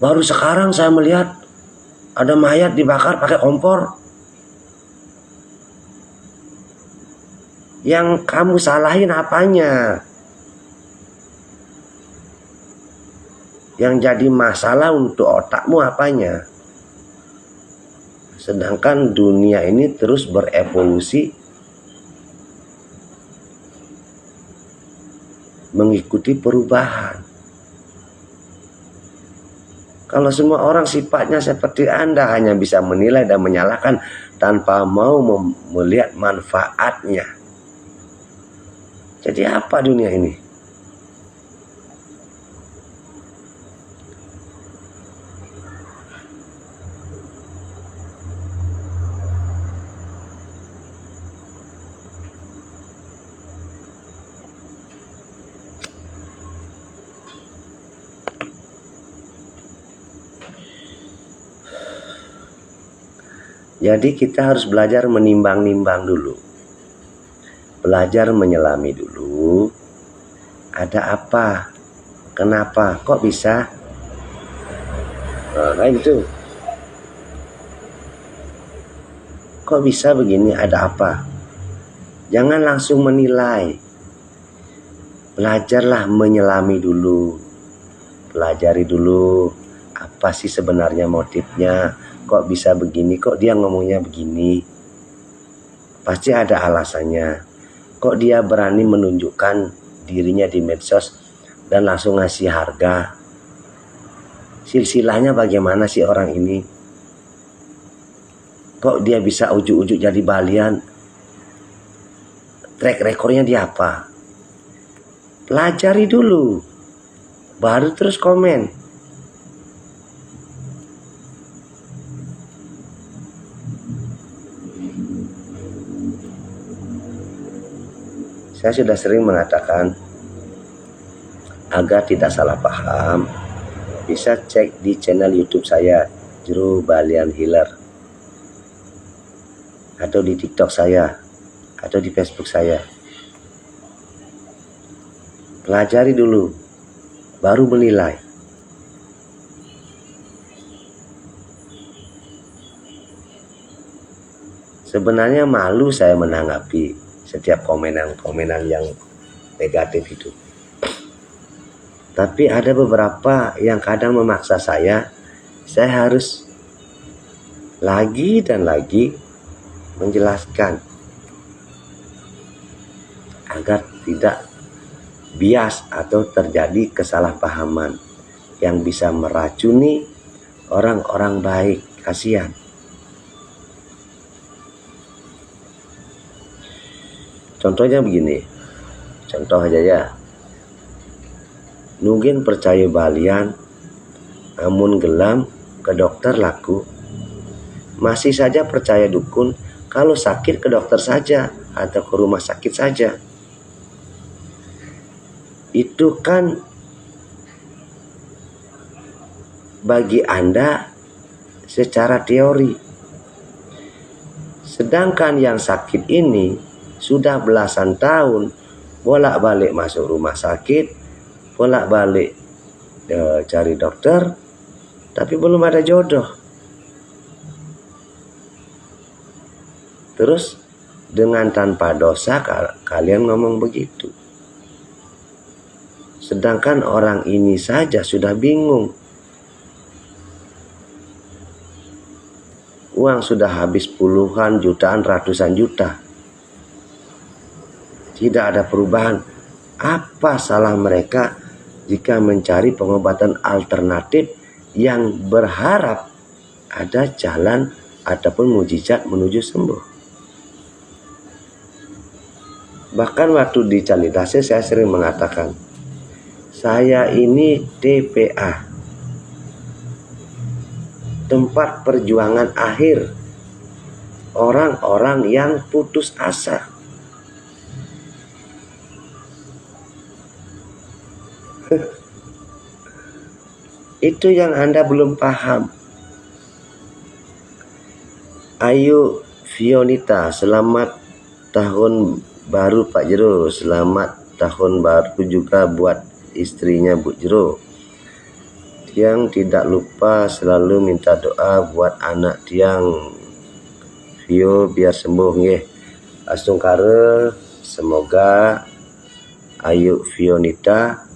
A: Baru sekarang saya melihat ada mayat dibakar pakai kompor. Yang kamu salahin apanya? Yang jadi masalah untuk otakmu apanya? Sedangkan dunia ini terus berevolusi mengikuti perubahan. Kalau semua orang sifatnya seperti Anda, hanya bisa menilai dan menyalahkan tanpa mau melihat manfaatnya. Jadi apa dunia ini? Jadi kita harus belajar menimbang-nimbang dulu. Belajar menyelami dulu. Ada apa? Kenapa? Kok bisa? Nah, kayak gitu. Kok bisa begini? Ada apa? Jangan langsung menilai. Belajarlah menyelami dulu. Pelajari dulu. Apa sih sebenarnya motifnya? Kok bisa begini? Kok dia ngomongnya begini? Pasti ada alasannya. Kok dia berani menunjukkan dirinya di medsos dan langsung ngasih harga? Silsilahnya bagaimana sih orang ini? Kok dia bisa ujuk-ujuk jadi balian? Track recordnya dia apa? Pelajari dulu, baru terus komen. Saya sudah sering mengatakan, agar tidak salah paham, bisa cek di channel YouTube saya, Jero Balian Healer, atau di TikTok saya, atau di Facebook saya. Pelajari dulu, baru menilai. Sebenarnya malu saya menanggapi setiap komenan yang negatif itu. Tapi ada beberapa yang kadang memaksa saya harus lagi dan lagi menjelaskan agar tidak bias atau terjadi kesalahpahaman yang bisa meracuni orang-orang baik. Kasihan. Contohnya begini, contoh aja ya. Nungin percaya balian, amun gelam ke dokter laku. Masih saja percaya dukun, kalau sakit ke dokter saja atau ke rumah sakit saja. Itu kan bagi Anda secara teori. Sedangkan yang sakit ini sudah belasan tahun bolak-balik masuk rumah sakit, bolak-balik cari dokter, tapi belum ada jodoh. Terus dengan tanpa dosa kalian ngomong begitu. Sedangkan orang ini saja sudah bingung. Uang sudah habis puluhan, jutaan, ratusan juta. Tidak ada perubahan. Apa salah mereka jika mencari pengobatan alternatif yang berharap ada jalan ataupun mujizat menuju sembuh? Bahkan waktu di Calidase saya sering mengatakan, saya ini TPA, tempat perjuangan akhir orang-orang yang putus asa. Itu yang Anda belum paham. Ayu Fionita, selamat tahun baru Pak Jero. Selamat tahun baru juga buat istrinya Bu Jero. Tiang tidak lupa selalu minta doa buat anak Tiang Vio biar sembuh nggih. Astungkare, semoga Ayu Fionita,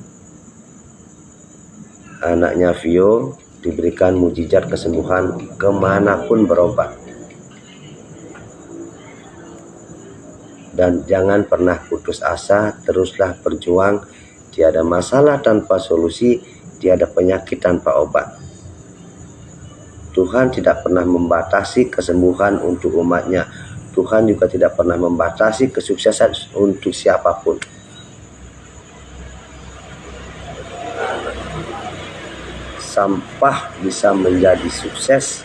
A: anaknya Vio, diberikan mujizat kesembuhan kemanapun berobat. Dan jangan pernah putus asa, teruslah berjuang. Tiada masalah tanpa solusi, tiada penyakit tanpa obat. Tuhan tidak pernah membatasi kesembuhan untuk umatnya. Tuhan juga tidak pernah membatasi kesuksesan untuk siapapun. Sampah bisa menjadi sukses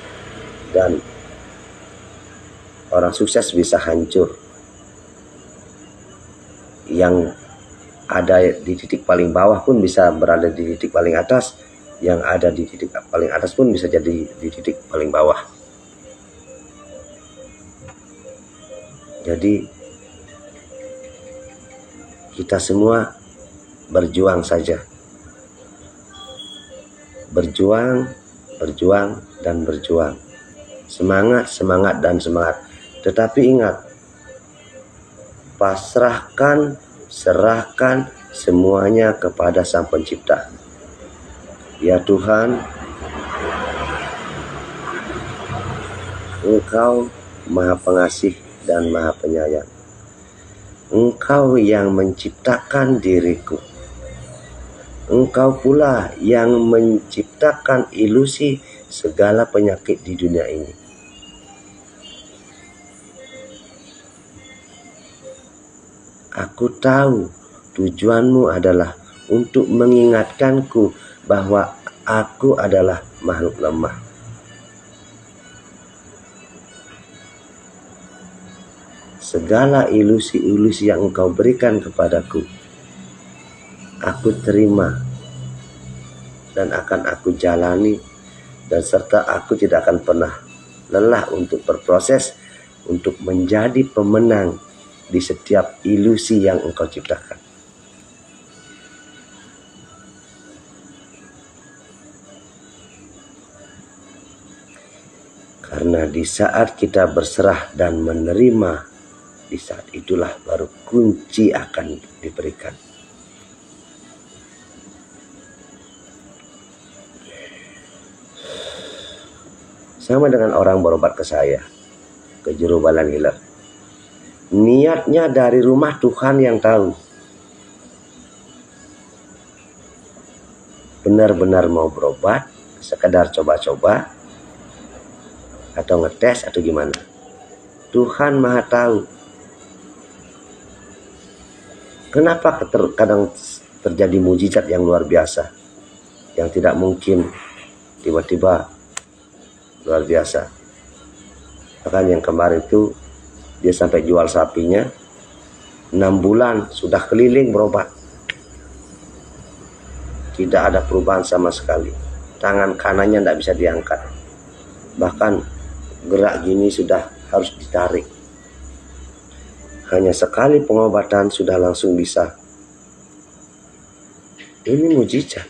A: dan orang sukses bisa hancur. Yang ada di titik paling bawah pun bisa berada di titik paling atas. Yang ada di titik paling atas pun bisa jadi di titik paling bawah. Jadi kita semua berjuang saja. Berjuang, berjuang, dan berjuang. Semangat, semangat, dan semangat. Tetapi ingat, pasrahkan, serahkan semuanya kepada Sang Pencipta. Ya Tuhan, Engkau Maha Pengasih dan Maha Penyayang. Engkau yang menciptakan diriku. Engkau pula yang menciptakan ilusi segala penyakit di dunia ini. Aku tahu tujuanmu adalah untuk mengingatkanku bahwa aku adalah makhluk lemah. Segala ilusi-ilusi yang Engkau berikan kepadaku, aku terima dan akan aku jalani, dan serta aku tidak akan pernah lelah untuk berproses untuk menjadi pemenang di setiap ilusi yang Engkau ciptakan. Karena di saat kita berserah dan menerima, di saat itulah baru kunci akan diberikan. Sama dengan orang berobat ke saya, ke Juru Balan Healer. Niatnya dari rumah Tuhan yang tahu. Benar-benar mau berobat, sekedar coba-coba, atau ngetes atau gimana. Tuhan Maha tahu. Kenapa kadang terjadi mujizat yang luar biasa, yang tidak mungkin tiba-tiba luar biasa. Bahkan yang kemarin itu dia sampai jual sapinya, 6 bulan sudah keliling berobat, tidak ada perubahan sama sekali. Tangan kanannya tidak bisa diangkat, bahkan gerak gini sudah harus ditarik. Hanya sekali pengobatan sudah langsung bisa. Ini mujizat.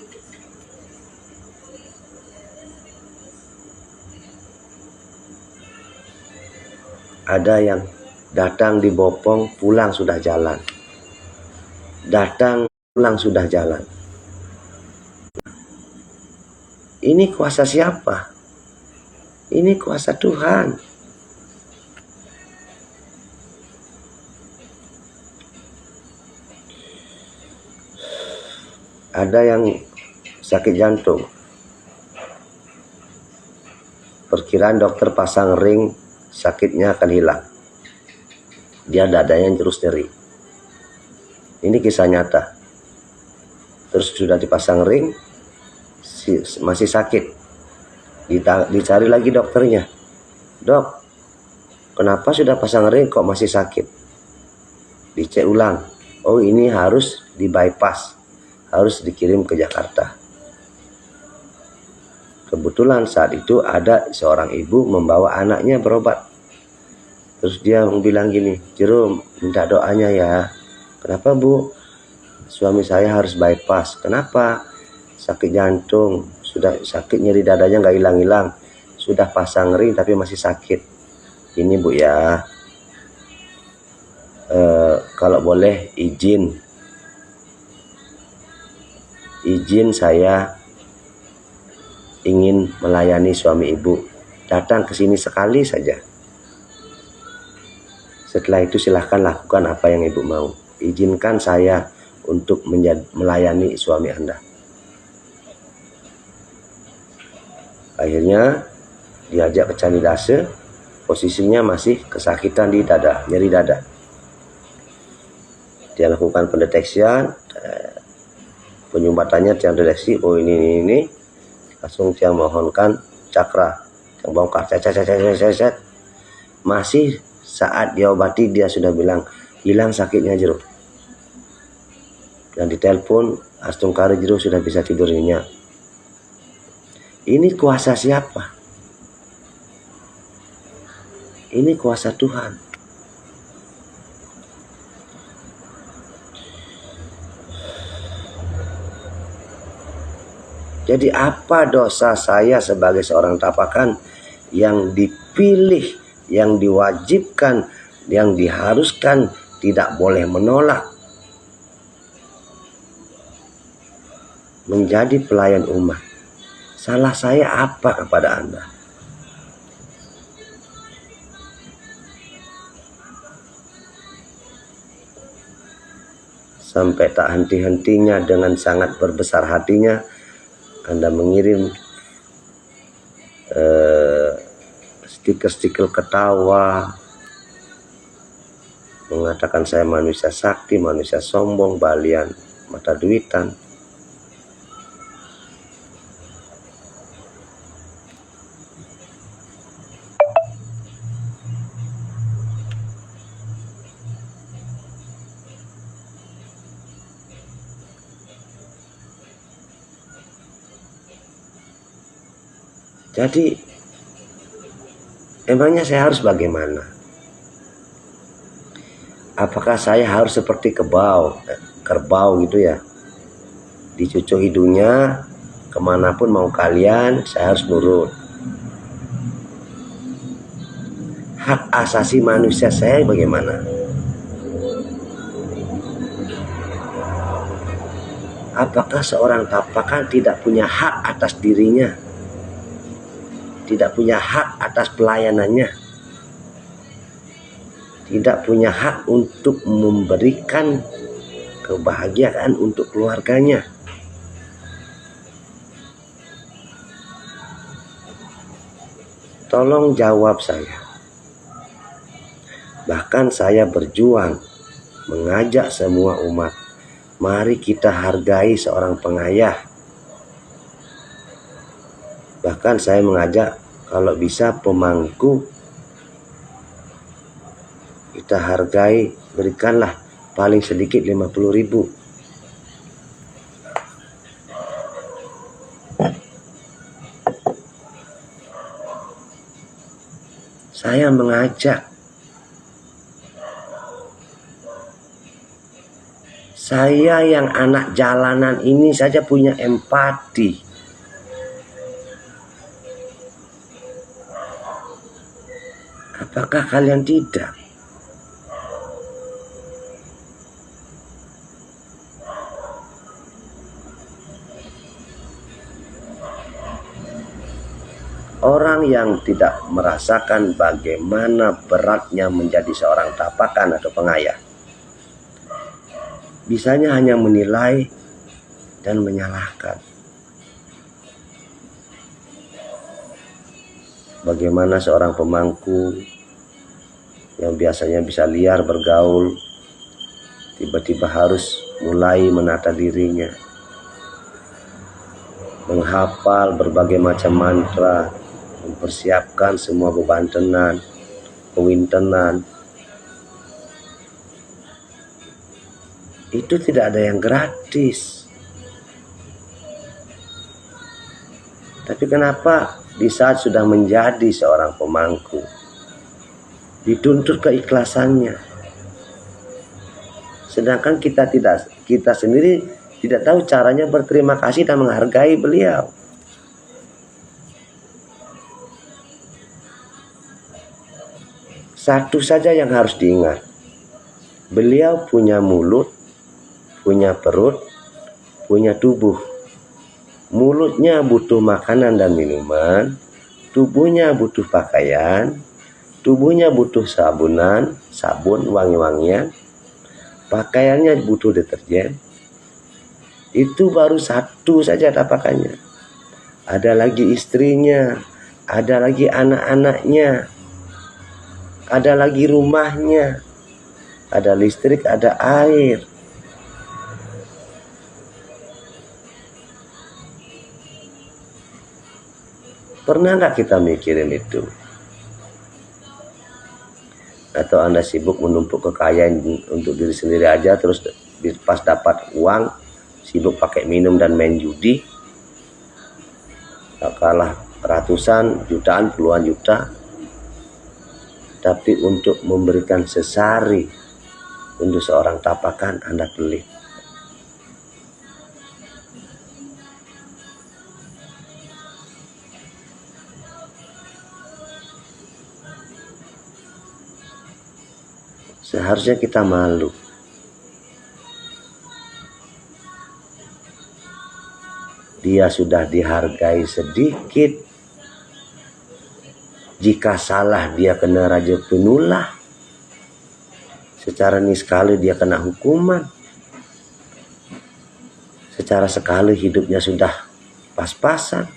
A: Ada yang datang di Bopong, pulang sudah jalan. Datang, pulang sudah jalan. Ini kuasa siapa? Ini kuasa Tuhan. Ada yang sakit jantung. Perkiraan dokter pasang ring, sakitnya akan hilang. Dia dadanya terus nyeri. Ini kisah nyata. Terus sudah dipasang ring, masih sakit. Dicari lagi dokternya. Dok, kenapa sudah pasang ring kok masih sakit? Dicek ulang. Oh, ini harus di bypass, harus dikirim ke Jakarta. Kebetulan saat itu ada seorang ibu membawa anaknya berobat. Terus dia bilang gini, Jero, minta doanya ya. Kenapa Bu? Suami saya harus bypass. Kenapa? Sakit jantung. Sudah sakit, nyeri dadanya nggak hilang-hilang. Sudah pasang ring tapi masih sakit. Ini Bu ya, kalau boleh izin saya ingin melayani suami Ibu. Datang ke sini sekali saja. Setelah itu silahkan lakukan apa yang Ibu mau. Izinkan saya untuk melayani suami Anda. Akhirnya diajak ke Candi Dase, posisinya masih kesakitan di dada, nyeri dada. Dia lakukan pendeteksian, penyumbatannya dia deteksi, oh ini, langsung dia mohonkan cakra, yang bongkar, cet. Masih saat dia obati dia sudah bilang hilang sakitnya Jero. Dan ditelepon Astungkari Jero sudah bisa tidur nyenyak. Ini kuasa siapa? Ini kuasa Tuhan. Jadi apa dosa saya sebagai seorang tapakan yang dipilih, yang diwajibkan, yang diharuskan tidak boleh menolak menjadi pelayan umat? Salah saya apa kepada Anda? Sampai tak henti-hentinya dengan sangat berbesar hatinya Anda mengirim stiker-stiker ketawa, mengatakan saya manusia sakti, manusia sombong, balian mata duitan. Jadi emangnya saya harus bagaimana? Apakah saya harus seperti kerbau gitu ya? Dicucuk hidungnya, kemanapun mau kalian, saya harus nurut. Hak asasi manusia saya bagaimana? Apakah seorang tapakan tidak punya hak atas dirinya? Tidak punya hak atas pelayanannya, tidak punya hak untuk memberikan kebahagiaan untuk keluarganya. Tolong jawab saya. Bahkan saya berjuang mengajak semua umat, mari kita hargai seorang pengayah. Bahkan saya mengajak kalau bisa pemangku kita hargai, berikanlah paling sedikit 50.000. Saya mengajak. Saya yang anak jalanan ini saja punya empati. Apakah kalian tidak? Orang yang tidak merasakan bagaimana beratnya menjadi seorang tapakan atau pengayah, bisanya hanya menilai dan menyalahkan. Bagaimana seorang pemangku yang biasanya bisa liar bergaul, tiba-tiba harus mulai menata dirinya, menghafal berbagai macam mantra, mempersiapkan semua bebantenan, kewintenan. Itu tidak ada yang gratis. Tapi kenapa di saat sudah menjadi seorang pemangku dituntut keikhlasannya, sedangkan kita sendiri tidak tahu caranya berterima kasih dan menghargai beliau. Satu saja yang harus diingat, beliau punya mulut, punya perut, punya tubuh. Mulutnya butuh makanan dan minuman, tubuhnya butuh pakaian, tubuhnya butuh sabun, wangi-wangian, pakaiannya butuh deterjen, Itu baru satu saja tapakannya. Ada lagi istrinya, ada lagi anak-anaknya, ada lagi rumahnya, ada listrik, ada air. Pernah nggak kita mikirin itu? Atau Anda sibuk menumpuk kekayaan untuk diri sendiri aja, terus pas dapat uang sibuk pakai minum dan main judi, kalah ratusan, jutaan, puluhan juta, tapi untuk memberikan sesari untuk seorang tapakan Anda pelit. Seharusnya kita malu. Dia sudah dihargai sedikit. Jika salah dia kena raja penulah. Secara niskala dia kena hukuman. Secara sekali hidupnya sudah pas-pasan.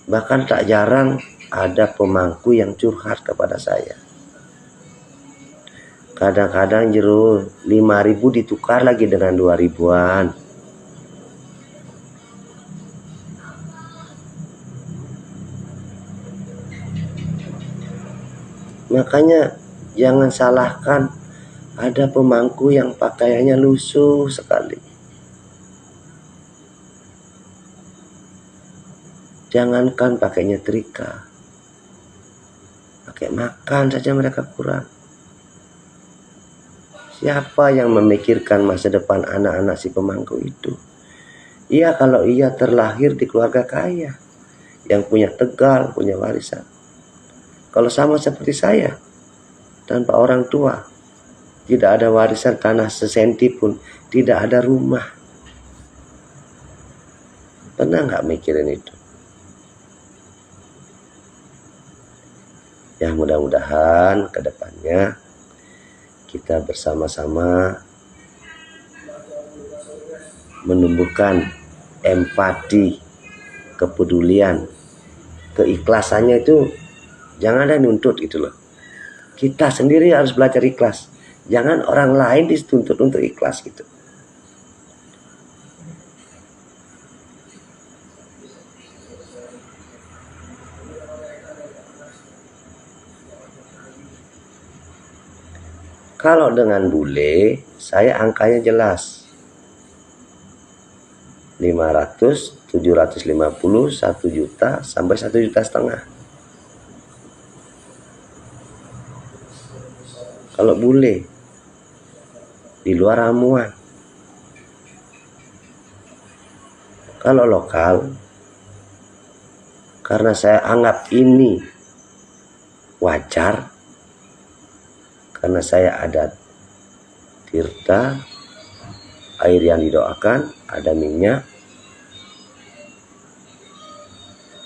A: Bahkan tak jarang ada pemangku yang curhat kepada saya. Kadang-kadang jero 5.000 ditukar lagi dengan 2.000-an. Makanya jangan salahkan ada pemangku yang pakaiannya lusuh sekali. Jangankan pakai nyetrika, pakai makan saja mereka kurang. Siapa yang memikirkan masa depan anak-anak si pemangku itu? Iya, kalau ia terlahir di keluarga kaya, yang punya tegal, punya warisan. Kalau sama seperti saya, tanpa orang tua, tidak ada warisan tanah sesenti pun, tidak ada rumah. Pernah nggak mikirin itu? Ya, mudah-mudahan ke depannya kita bersama-sama menumbuhkan empati, kepedulian, keikhlasannya itu jangan ada nuntut gitu loh. Kita sendiri harus belajar ikhlas. Jangan orang lain dituntut untuk ikhlas gitu. Kalau dengan bule, saya angkanya jelas. 500, 750, 1 juta, sampai 1,5 juta. Kalau bule, di luar ramuan. Kalau lokal, karena saya anggap ini wajar, karena saya ada tirta, air yang didoakan, ada minyak,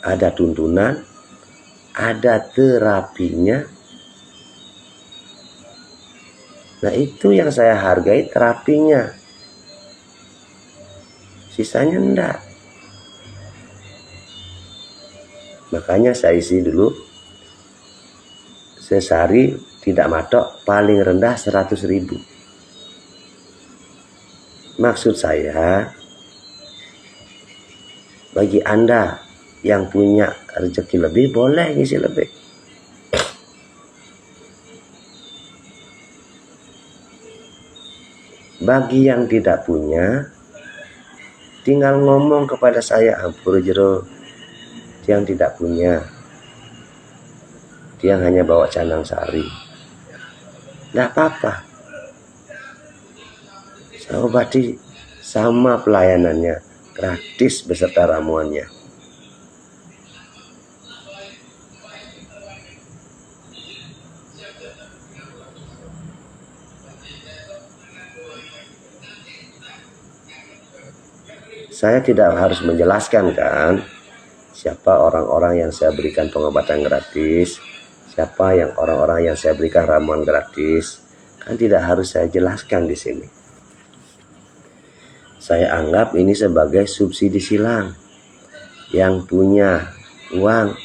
A: ada tuntunan, ada terapinya. Nah, itu yang saya hargai, terapinya. Sisanya enggak. Makanya saya isi dulu, sesari tidak matok, paling rendah 100.000. Maksud saya, bagi Anda yang punya rezeki lebih, boleh ngisi lebih. Bagi yang tidak punya, tinggal ngomong kepada saya, ampun jero, yang tidak punya, dia hanya bawa canang sari, nggak apa-apa. Saya obati sama pelayanannya, gratis beserta ramuannya. Saya tidak harus menjelaskan kan siapa orang-orang yang saya berikan pengobatan gratis, siapa yang orang-orang yang saya berikan ramuan gratis, kan tidak harus saya jelaskan di sini. Saya anggap ini sebagai subsidi silang. Yang punya uang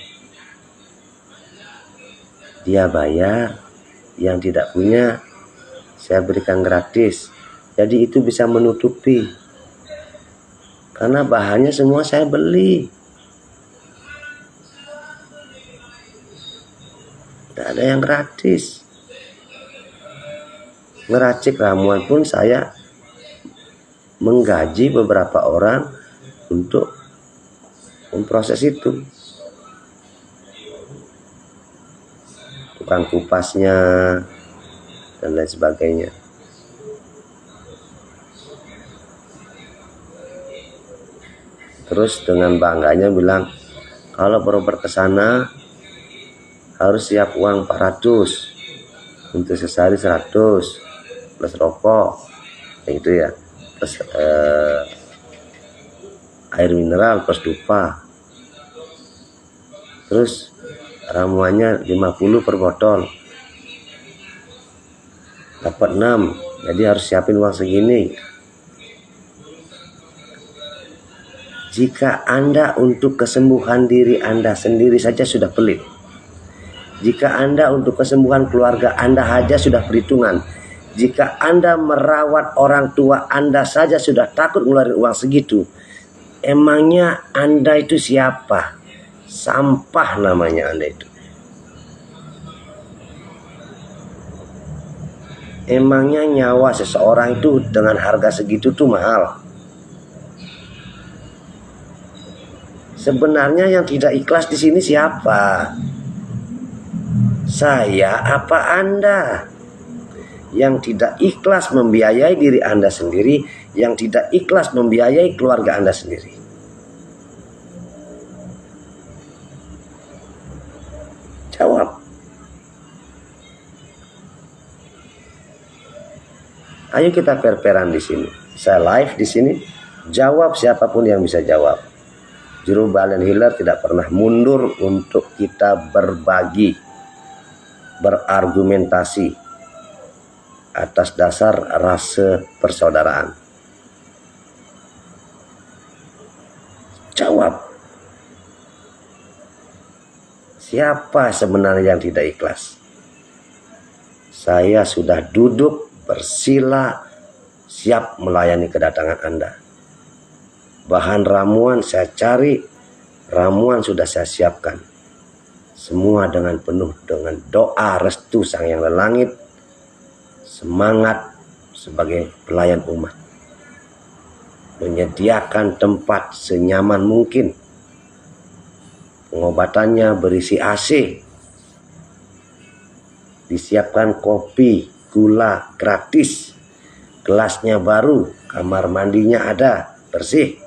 A: dia bayar, yang tidak punya saya berikan gratis. Jadi itu bisa menutupi, karena bahannya semua saya beli, tidak ada yang gratis. Ngeracik ramuan pun saya menggaji beberapa orang untuk memproses itu. Tukang kupasnya dan lain sebagainya. Terus dengan bangganya bilang, kalau berobat ke sana harus siap uang 400, untuk sehari 100 plus rokok, kayak gitu ya, plus air mineral plus dupa. Terus ramuannya 50 per botol, dapat 6, jadi harus siapin uang segini. Jika Anda untuk kesembuhan diri Anda sendiri saja sudah pelit, jika Anda untuk kesembuhan keluarga Anda saja sudah perhitungan, jika Anda merawat orang tua Anda saja sudah takut ngeluarin uang segitu, emangnya Anda itu siapa? Sampah namanya Anda itu. Emangnya nyawa seseorang itu dengan harga segitu tuh mahal? Sebenarnya yang tidak ikhlas di sini siapa? Saya apa Anda? Yang tidak ikhlas membiayai diri Anda sendiri, yang tidak ikhlas membiayai keluarga Anda sendiri. Jawab. Ayo kita per-peran di sini. Saya live di sini. Jawab siapapun yang bisa jawab. Juru Balen Healer tidak pernah mundur untuk kita berbagi, berargumentasi atas dasar rasa persaudaraan. Jawab. Siapa sebenarnya yang tidak ikhlas? Saya sudah duduk bersila siap melayani kedatangan Anda. Bahan ramuan saya cari, ramuan sudah saya siapkan. Semua dengan penuh dengan doa restu Sang Yang Langit, semangat sebagai pelayan umat, menyediakan tempat senyaman mungkin. Pengobatannya berisi AC, disiapkan kopi, gula gratis, gelasnya baru, kamar mandinya ada, bersih,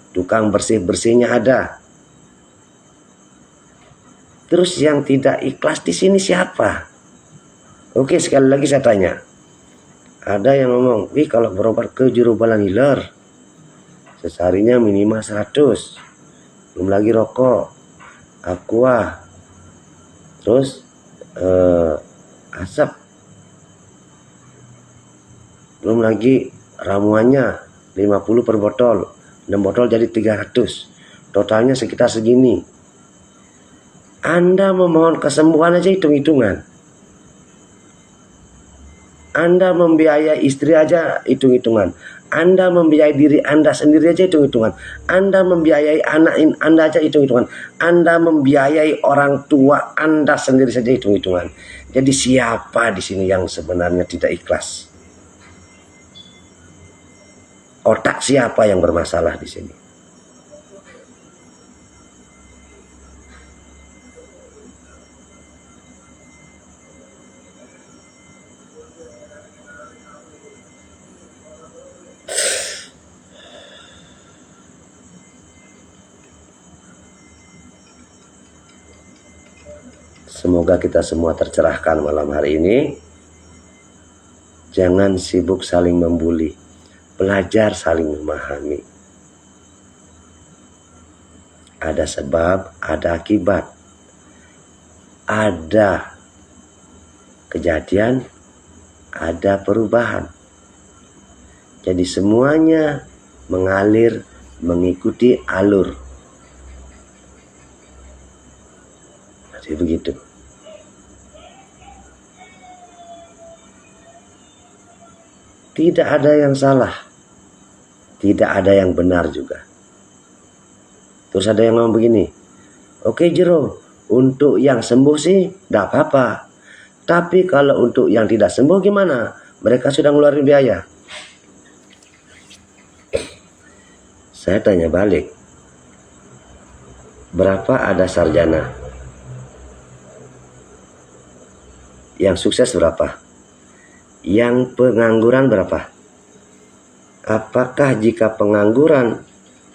A: tukang bersih-bersihnya ada. Terus yang tidak ikhlas di sini siapa? Oke, sekali lagi saya tanya. Ada yang ngomong, kalau berobat ke Juru Balen Healer seharinya minimal 100, belum lagi rokok, aqua, terus asap, belum lagi ramuannya 50 per botol, 6 botol jadi 300, totalnya sekitar segini. Anda memohon kesembuhan aja hitung-hitungan. Anda membiayai istri aja hitung-hitungan. Anda membiayai diri Anda sendiri aja hitung-hitungan. Anda membiayai anak Anda aja hitung-hitungan. Anda membiayai orang tua Anda sendiri saja hitung-hitungan. Jadi siapa di sini yang sebenarnya tidak ikhlas? Otak siapa yang bermasalah di sini? Semoga kita semua tercerahkan malam hari ini. Jangan sibuk saling membuli. Belajar saling memahami. Ada sebab, ada akibat. Ada kejadian, ada perubahan. Jadi semuanya mengalir mengikuti alur. Jadi begitu. Tidak ada yang salah, tidak ada yang benar juga. Terus ada yang ngomong begini, oke Jero, untuk yang sembuh sih tidak apa-apa. Tapi kalau untuk yang tidak sembuh gimana? Mereka sudah ngeluarin biaya. Saya tanya balik, berapa ada sarjana? Yang sukses berapa? Yang pengangguran berapa? Apakah jika pengangguran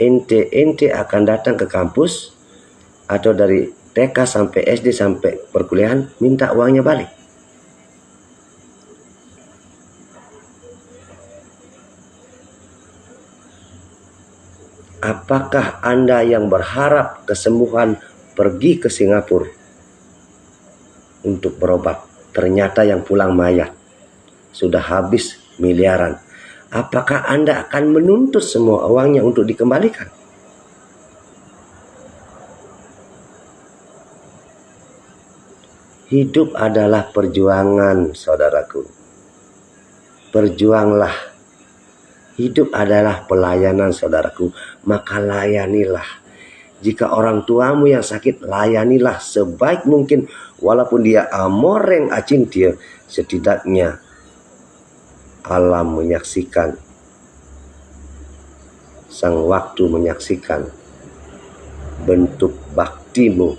A: ente akan datang ke kampus atau dari TK sampai SD sampai perkuliahan minta uangnya balik? Apakah Anda yang berharap kesembuhan pergi ke Singapura untuk berobat, ternyata yang pulang mayat, sudah habis miliaran? Apakah Anda akan menuntut semua uangnya untuk dikembalikan? Hidup adalah perjuangan, saudaraku. Berjuanglah. Hidup adalah pelayanan, saudaraku. Maka layanilah. Jika orang tuamu yang sakit, layanilah sebaik mungkin. Walaupun dia amoreng acintir, setidaknya alam menyaksikan, sang waktu menyaksikan bentuk baktimu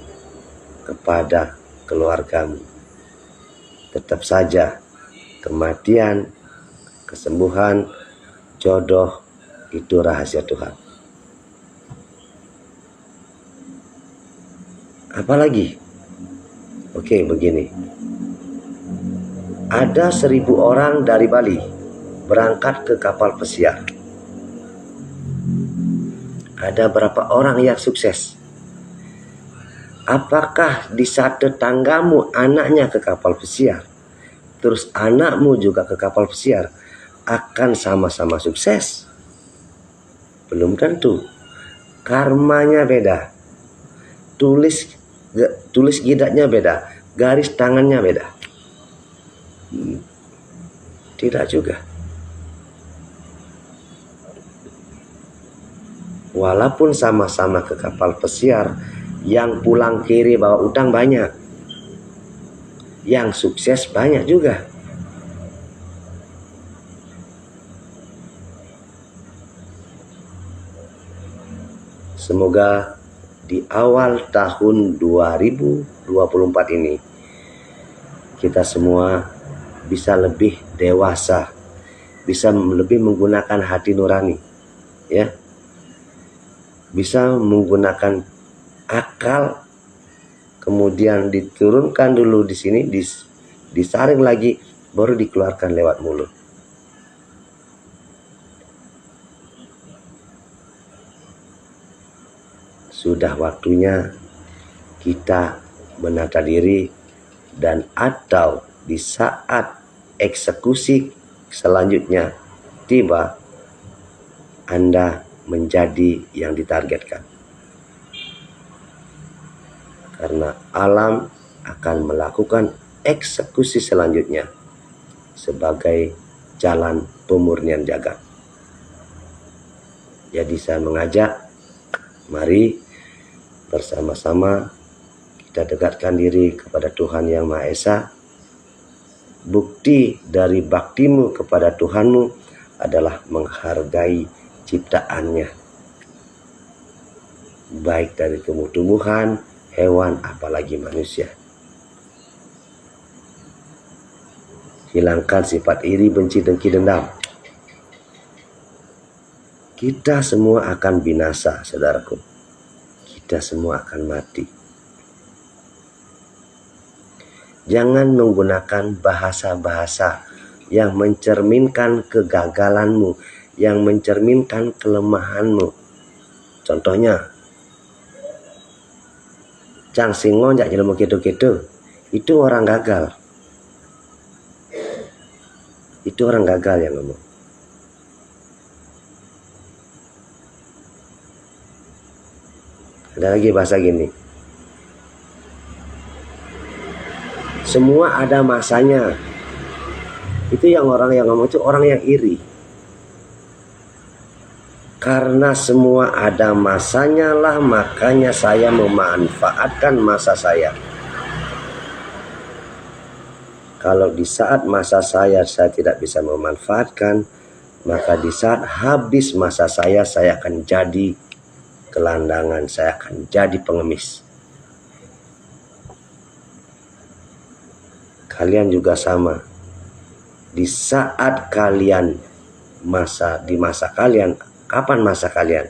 A: kepada keluargamu. Tetap saja kematian, kesembuhan, jodoh itu rahasia Tuhan. Apalagi? Oke, begini. Ada 1000 orang dari Bali berangkat ke kapal pesiar. Ada berapa orang yang sukses? Apakah di saat tetanggamu anaknya ke kapal pesiar, terus anakmu juga ke kapal pesiar, akan sama-sama sukses? Belum tentu. Karmanya beda. Tulis gidatnya beda. Garis tangannya beda. Tidak juga. Walaupun sama-sama ke kapal pesiar, yang pulang kiri bawa utang banyak, yang sukses banyak juga. Semoga di awal tahun 2024 ini kita semua bisa lebih dewasa, bisa lebih menggunakan hati nurani, ya, bisa menggunakan akal, kemudian diturunkan dulu di sini, disaring lagi, baru dikeluarkan lewat mulut. Sudah waktunya kita menata diri, dan atau di saat eksekusi selanjutnya tiba, Anda menjadi yang ditargetkan. Karena alam akan melakukan eksekusi selanjutnya sebagai jalan pemurnian jagat. Jadi saya mengajak, mari bersama-sama kita dekatkan diri kepada Tuhan Yang Maha Esa. Bukti dari baktimu kepada Tuhanmu adalah menghargai ciptaannya, baik dari tumbuh-tumbuhan, hewan, apalagi manusia. Hilangkan sifat iri, benci, dengki, dendam. Kita semua akan binasa, saudaraku. Kita semua akan mati. Jangan menggunakan bahasa-bahasa yang mencerminkan kegagalanmu, yang mencerminkan kelemahanmu. Contohnya, Cang Singo jak jelema gitu-gitu, itu orang gagal. Itu orang gagal yang ngomong. Ada lagi bahasa gini, semua ada masanya. Itu yang orang yang ngomong itu orang yang iri. Karena semua ada masanya lah, makanya saya memanfaatkan masa saya. Kalau di saat masa saya tidak bisa memanfaatkan, maka di saat habis masa saya akan jadi gelandangan, saya akan jadi pengemis. Kalian juga sama. Di saat kalian di masa kalian, kapan masa kalian?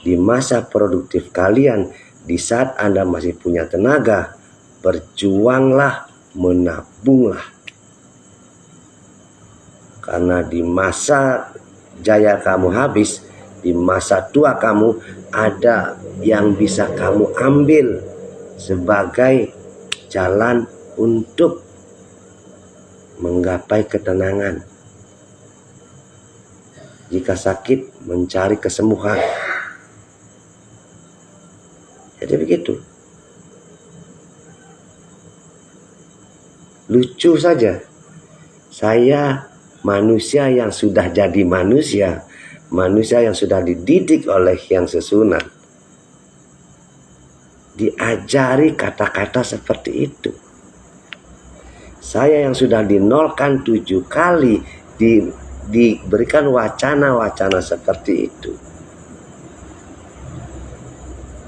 A: Di masa produktif kalian, di saat Anda masih punya tenaga, berjuanglah, menabunglah. Karena di masa jaya kamu habis, di masa tua kamu ada yang bisa kamu ambil sebagai jalan untuk menggapai ketenangan. Jika sakit, mencari kesembuhan. Jadi begitu. Lucu saja. Saya manusia yang sudah jadi manusia yang sudah dididik oleh Hyang Sesunan, diajari kata-kata seperti itu. Saya yang sudah dinolkan 7 kali, diberikan wacana-wacana seperti itu.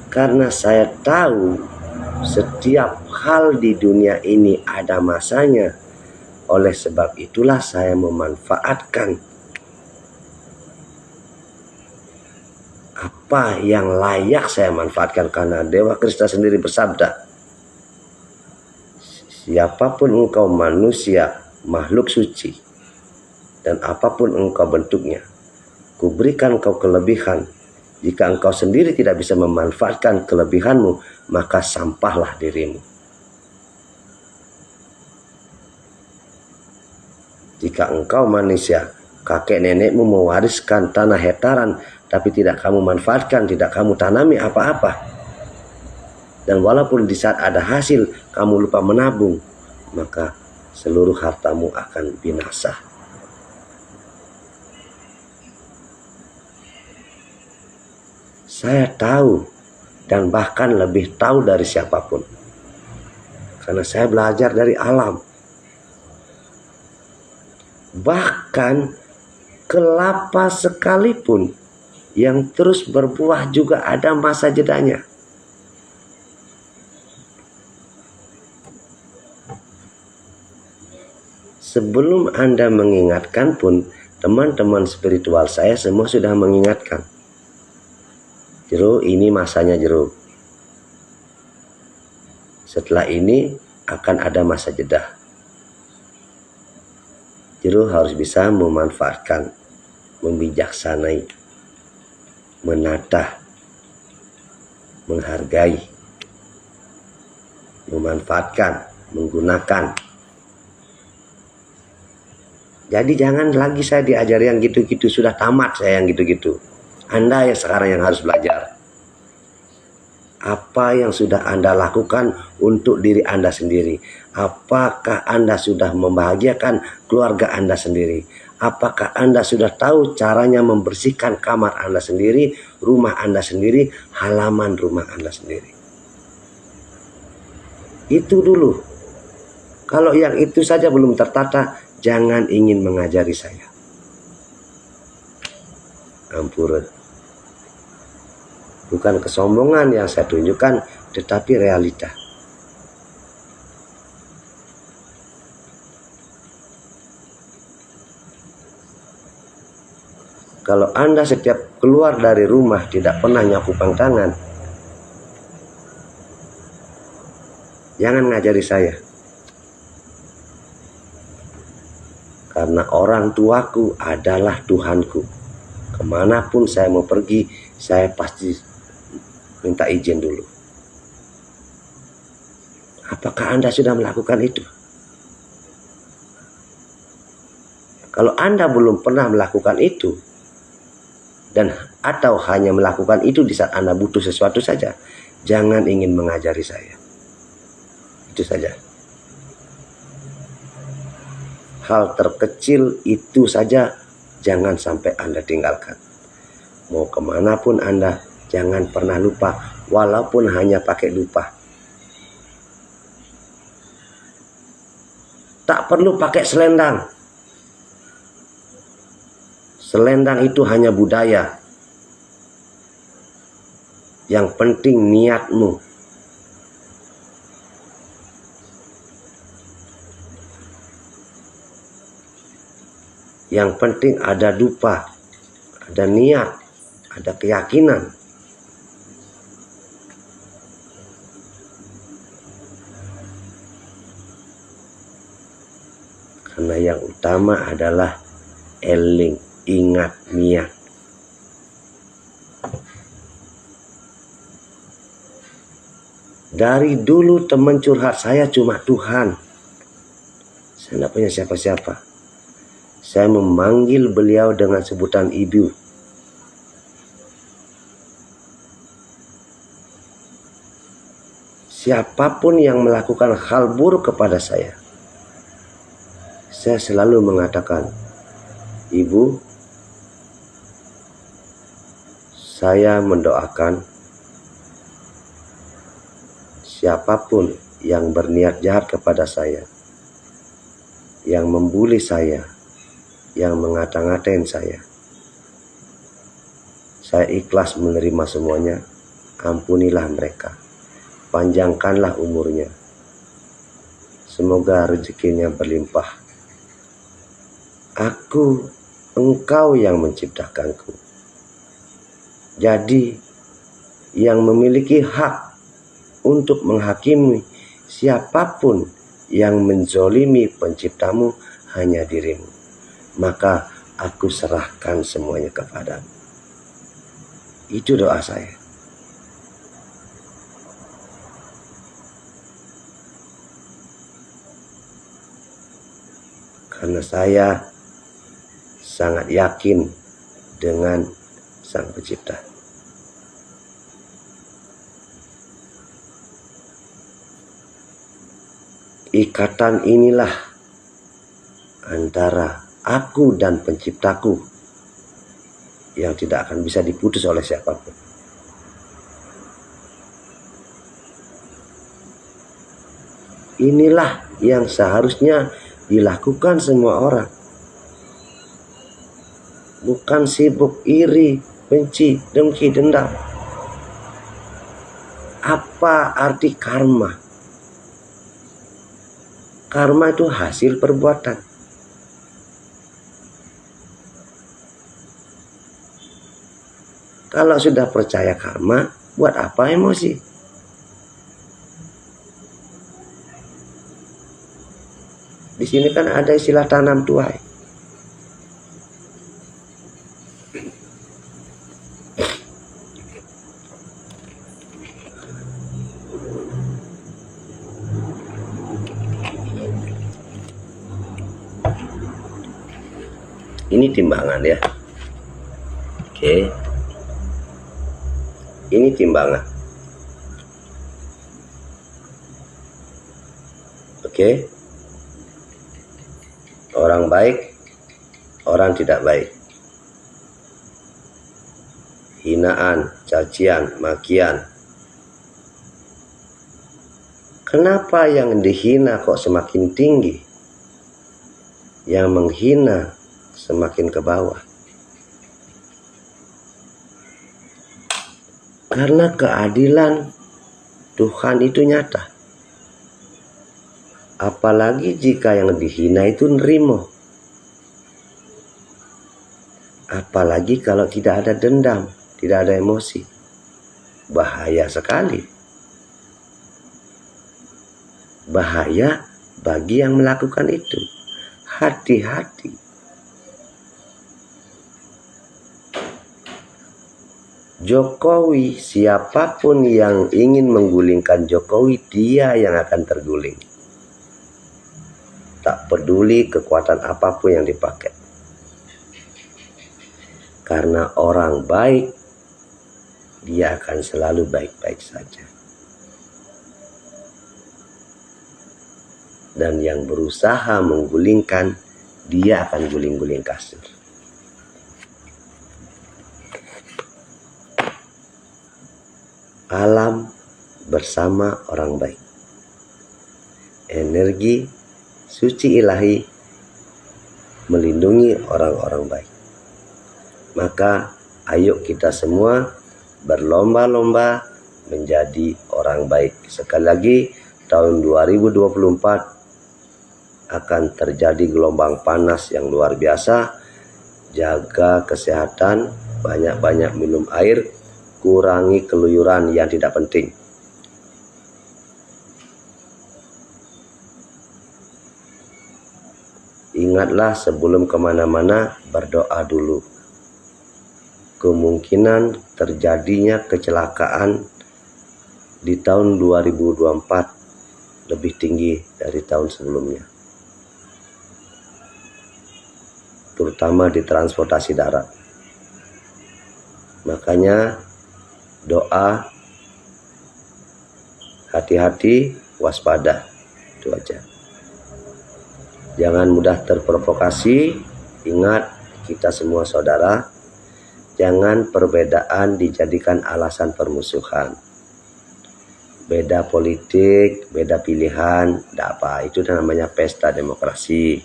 A: Karena saya tahu setiap hal di dunia ini ada masanya. Oleh sebab itulah saya memanfaatkan apa yang layak saya manfaatkan. Karena Dewa Krishna sendiri bersabda, siapapun engkau manusia, makhluk suci, dan apapun engkau bentuknya, kuberikan engkau kelebihan. Jika engkau sendiri tidak bisa memanfaatkan kelebihanmu, maka sampahlah dirimu. Jika engkau manusia, kakek nenekmu mewariskan tanah hektaran, tapi tidak kamu manfaatkan, tidak kamu tanami apa-apa. Dan walaupun di saat ada hasil, kamu lupa menabung, maka seluruh hartamu akan binasa. Saya tahu, dan bahkan lebih tahu dari siapapun. Karena saya belajar dari alam. Bahkan kelapa sekalipun yang terus berbuah juga ada masa jedanya. Sebelum Anda mengingatkan pun, teman-teman spiritual saya semua sudah mengingatkan. Jero, ini masanya Jero. Setelah ini akan ada masa jeda. Jero harus bisa memanfaatkan, membijaksanai, menata, menghargai, memanfaatkan, menggunakan. Jadi jangan lagi saya diajari yang gitu-gitu, sudah tamat saya yang gitu-gitu. Anda yang sekarang yang harus belajar. Apa yang sudah Anda lakukan untuk diri Anda sendiri? Apakah Anda sudah membahagiakan keluarga Anda sendiri? Apakah Anda sudah tahu caranya membersihkan kamar Anda sendiri, rumah Anda sendiri, halaman rumah Anda sendiri? Itu dulu. Kalau yang itu saja belum tertata, jangan ingin mengajari saya. Ampura. Bukan kesombongan yang saya tunjukkan, tetapi realita. Kalau Anda setiap keluar dari rumah tidak pernah nyapu tangan, jangan ngajari saya. Karena orang tuaku adalah Tuhanku. Kemanapun saya mau pergi, saya pasti minta izin dulu. Apakah Anda sudah melakukan itu? Kalau Anda belum pernah melakukan itu, dan atau hanya melakukan itu di saat Anda butuh sesuatu saja, jangan ingin mengajari saya. Itu saja. Hal terkecil itu saja jangan sampai Anda tinggalkan. Mau kemanapun Anda, jangan pernah lupa, walaupun hanya pakai lupa. Tak perlu pakai selendang. Selendang itu hanya budaya. Yang penting niatmu. Yang penting ada dupa, ada niat, ada keyakinan. Karena yang utama adalah eling, ingat niat. Dari dulu teman curhat saya cuma Tuhan. Saya tidak punya siapa-siapa. Saya memanggil beliau dengan sebutan ibu. Siapapun yang melakukan hal buruk kepada saya selalu mengatakan, Ibu, saya mendoakan siapapun yang berniat jahat kepada saya, yang membuli saya, yang mengata-ngatain saya ikhlas menerima semuanya. Ampunilah mereka, panjangkanlah umurnya, semoga rezekinya berlimpah. Engkau yang menciptakanku. Jadi yang memiliki hak untuk menghakimi siapapun yang menzolimi penciptamu hanya dirimu. Maka aku serahkan semuanya kepadamu. Itu doa saya. Karena saya sangat yakin dengan Sang Pencipta. Ikatan inilah antara aku dan Penciptaku yang tidak akan bisa diputus oleh siapapun. Inilah yang seharusnya dilakukan semua orang. Bukan sibuk iri, benci, dengki, dendam. Apa arti karma? Karma itu hasil perbuatan. Kalau sudah percaya karma, buat apa emosi? Di sini kan ada istilah tanam tuai. Ini timbangan ya. Oke. Ini timbangan. Oke. Orang baik, orang tidak baik. Hinaan, cacian, makian. Kenapa yang dihina kok semakin tinggi? Yang menghina semakin ke bawah. Karena keadilan Tuhan itu nyata. Apalagi jika yang dihina itu nerimo. Apalagi kalau tidak ada dendam, tidak ada emosi. Bahaya sekali. Bahaya bagi yang melakukan itu. Hati-hati. Jokowi, siapapun yang ingin menggulingkan Jokowi, dia yang akan terguling. Tak peduli kekuatan apapun yang dipakai. Karena orang baik, dia akan selalu baik-baik saja. Dan yang berusaha menggulingkan, dia akan guling-guling kasur. Alam bersama orang baik. Energi suci ilahi melindungi orang-orang baik. Maka ayo kita semua berlomba-lomba menjadi orang baik. Sekali lagi, tahun 2024 akan terjadi gelombang panas yang luar biasa. Jaga kesehatan, banyak-banyak minum air, kurangi keluyuran yang tidak penting. Ingatlah sebelum kemana-mana berdoa dulu. Kemungkinan terjadinya kecelakaan di tahun 2024 lebih tinggi dari tahun sebelumnya, terutama di transportasi darat. Makanya doa, hati-hati, waspada, itu aja. Jangan mudah terprovokasi. Ingat, kita semua saudara. Jangan perbedaan dijadikan alasan permusuhan. Beda politik, beda pilihan, tidak apa. Itu namanya pesta demokrasi.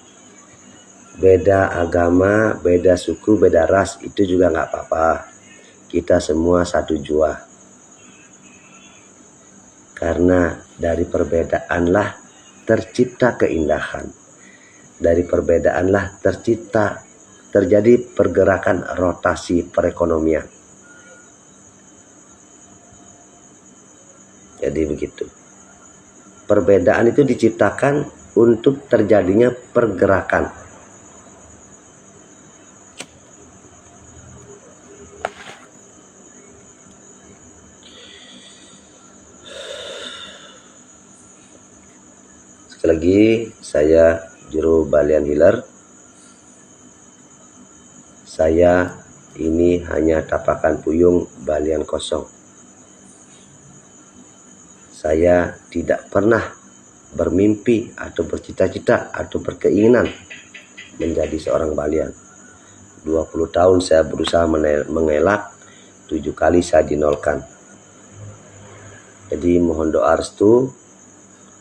A: Beda agama, beda suku, beda ras, itu juga nggak apa-apa. Kita semua satu jua. Karena dari perbedaanlah tercipta keindahan. Dari perbedaanlah terjadi pergerakan rotasi perekonomian. Jadi begitu. Perbedaan itu diciptakan untuk terjadinya pergerakan. Sekali lagi, saya Juru Balian Healer. Saya ini hanya tapakan puyung balian kosong. Saya tidak pernah bermimpi atau bercita-cita atau berkeinginan menjadi seorang balian. 20 tahun saya berusaha mengelak, 7 kali saya dinolkan. Jadi mohon doa restu.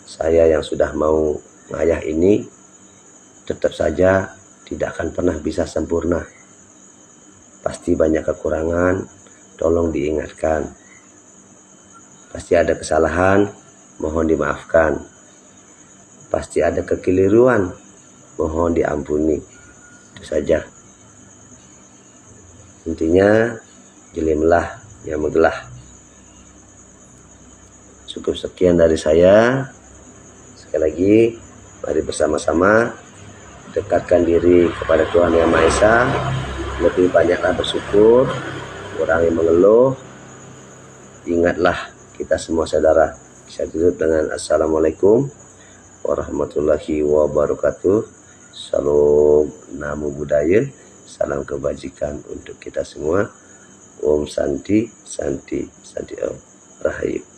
A: Saya yang sudah mau ngayah ini tetap saja tidak akan pernah bisa sempurna. Pasti banyak kekurangan, tolong diingatkan. Pasti ada kesalahan, mohon dimaafkan. Pasti ada kekeliruan, mohon diampuni. Itu saja. Intinya, jelimlah yang menggelah. Cukup sekian dari saya. Sekali lagi, mari bersama-sama dekatkan diri kepada Tuhan Yang Maha Esa. Lebih banyaklah bersyukur, kurangi mengeluh. Ingatlah kita semua saudara. Saya tutup dengan Assalamualaikum warahmatullahi wabarakatuh. Salam namo buddhaya, salam kebajikan untuk kita semua. Om Santi, Santi, Santi Om. Rahayu.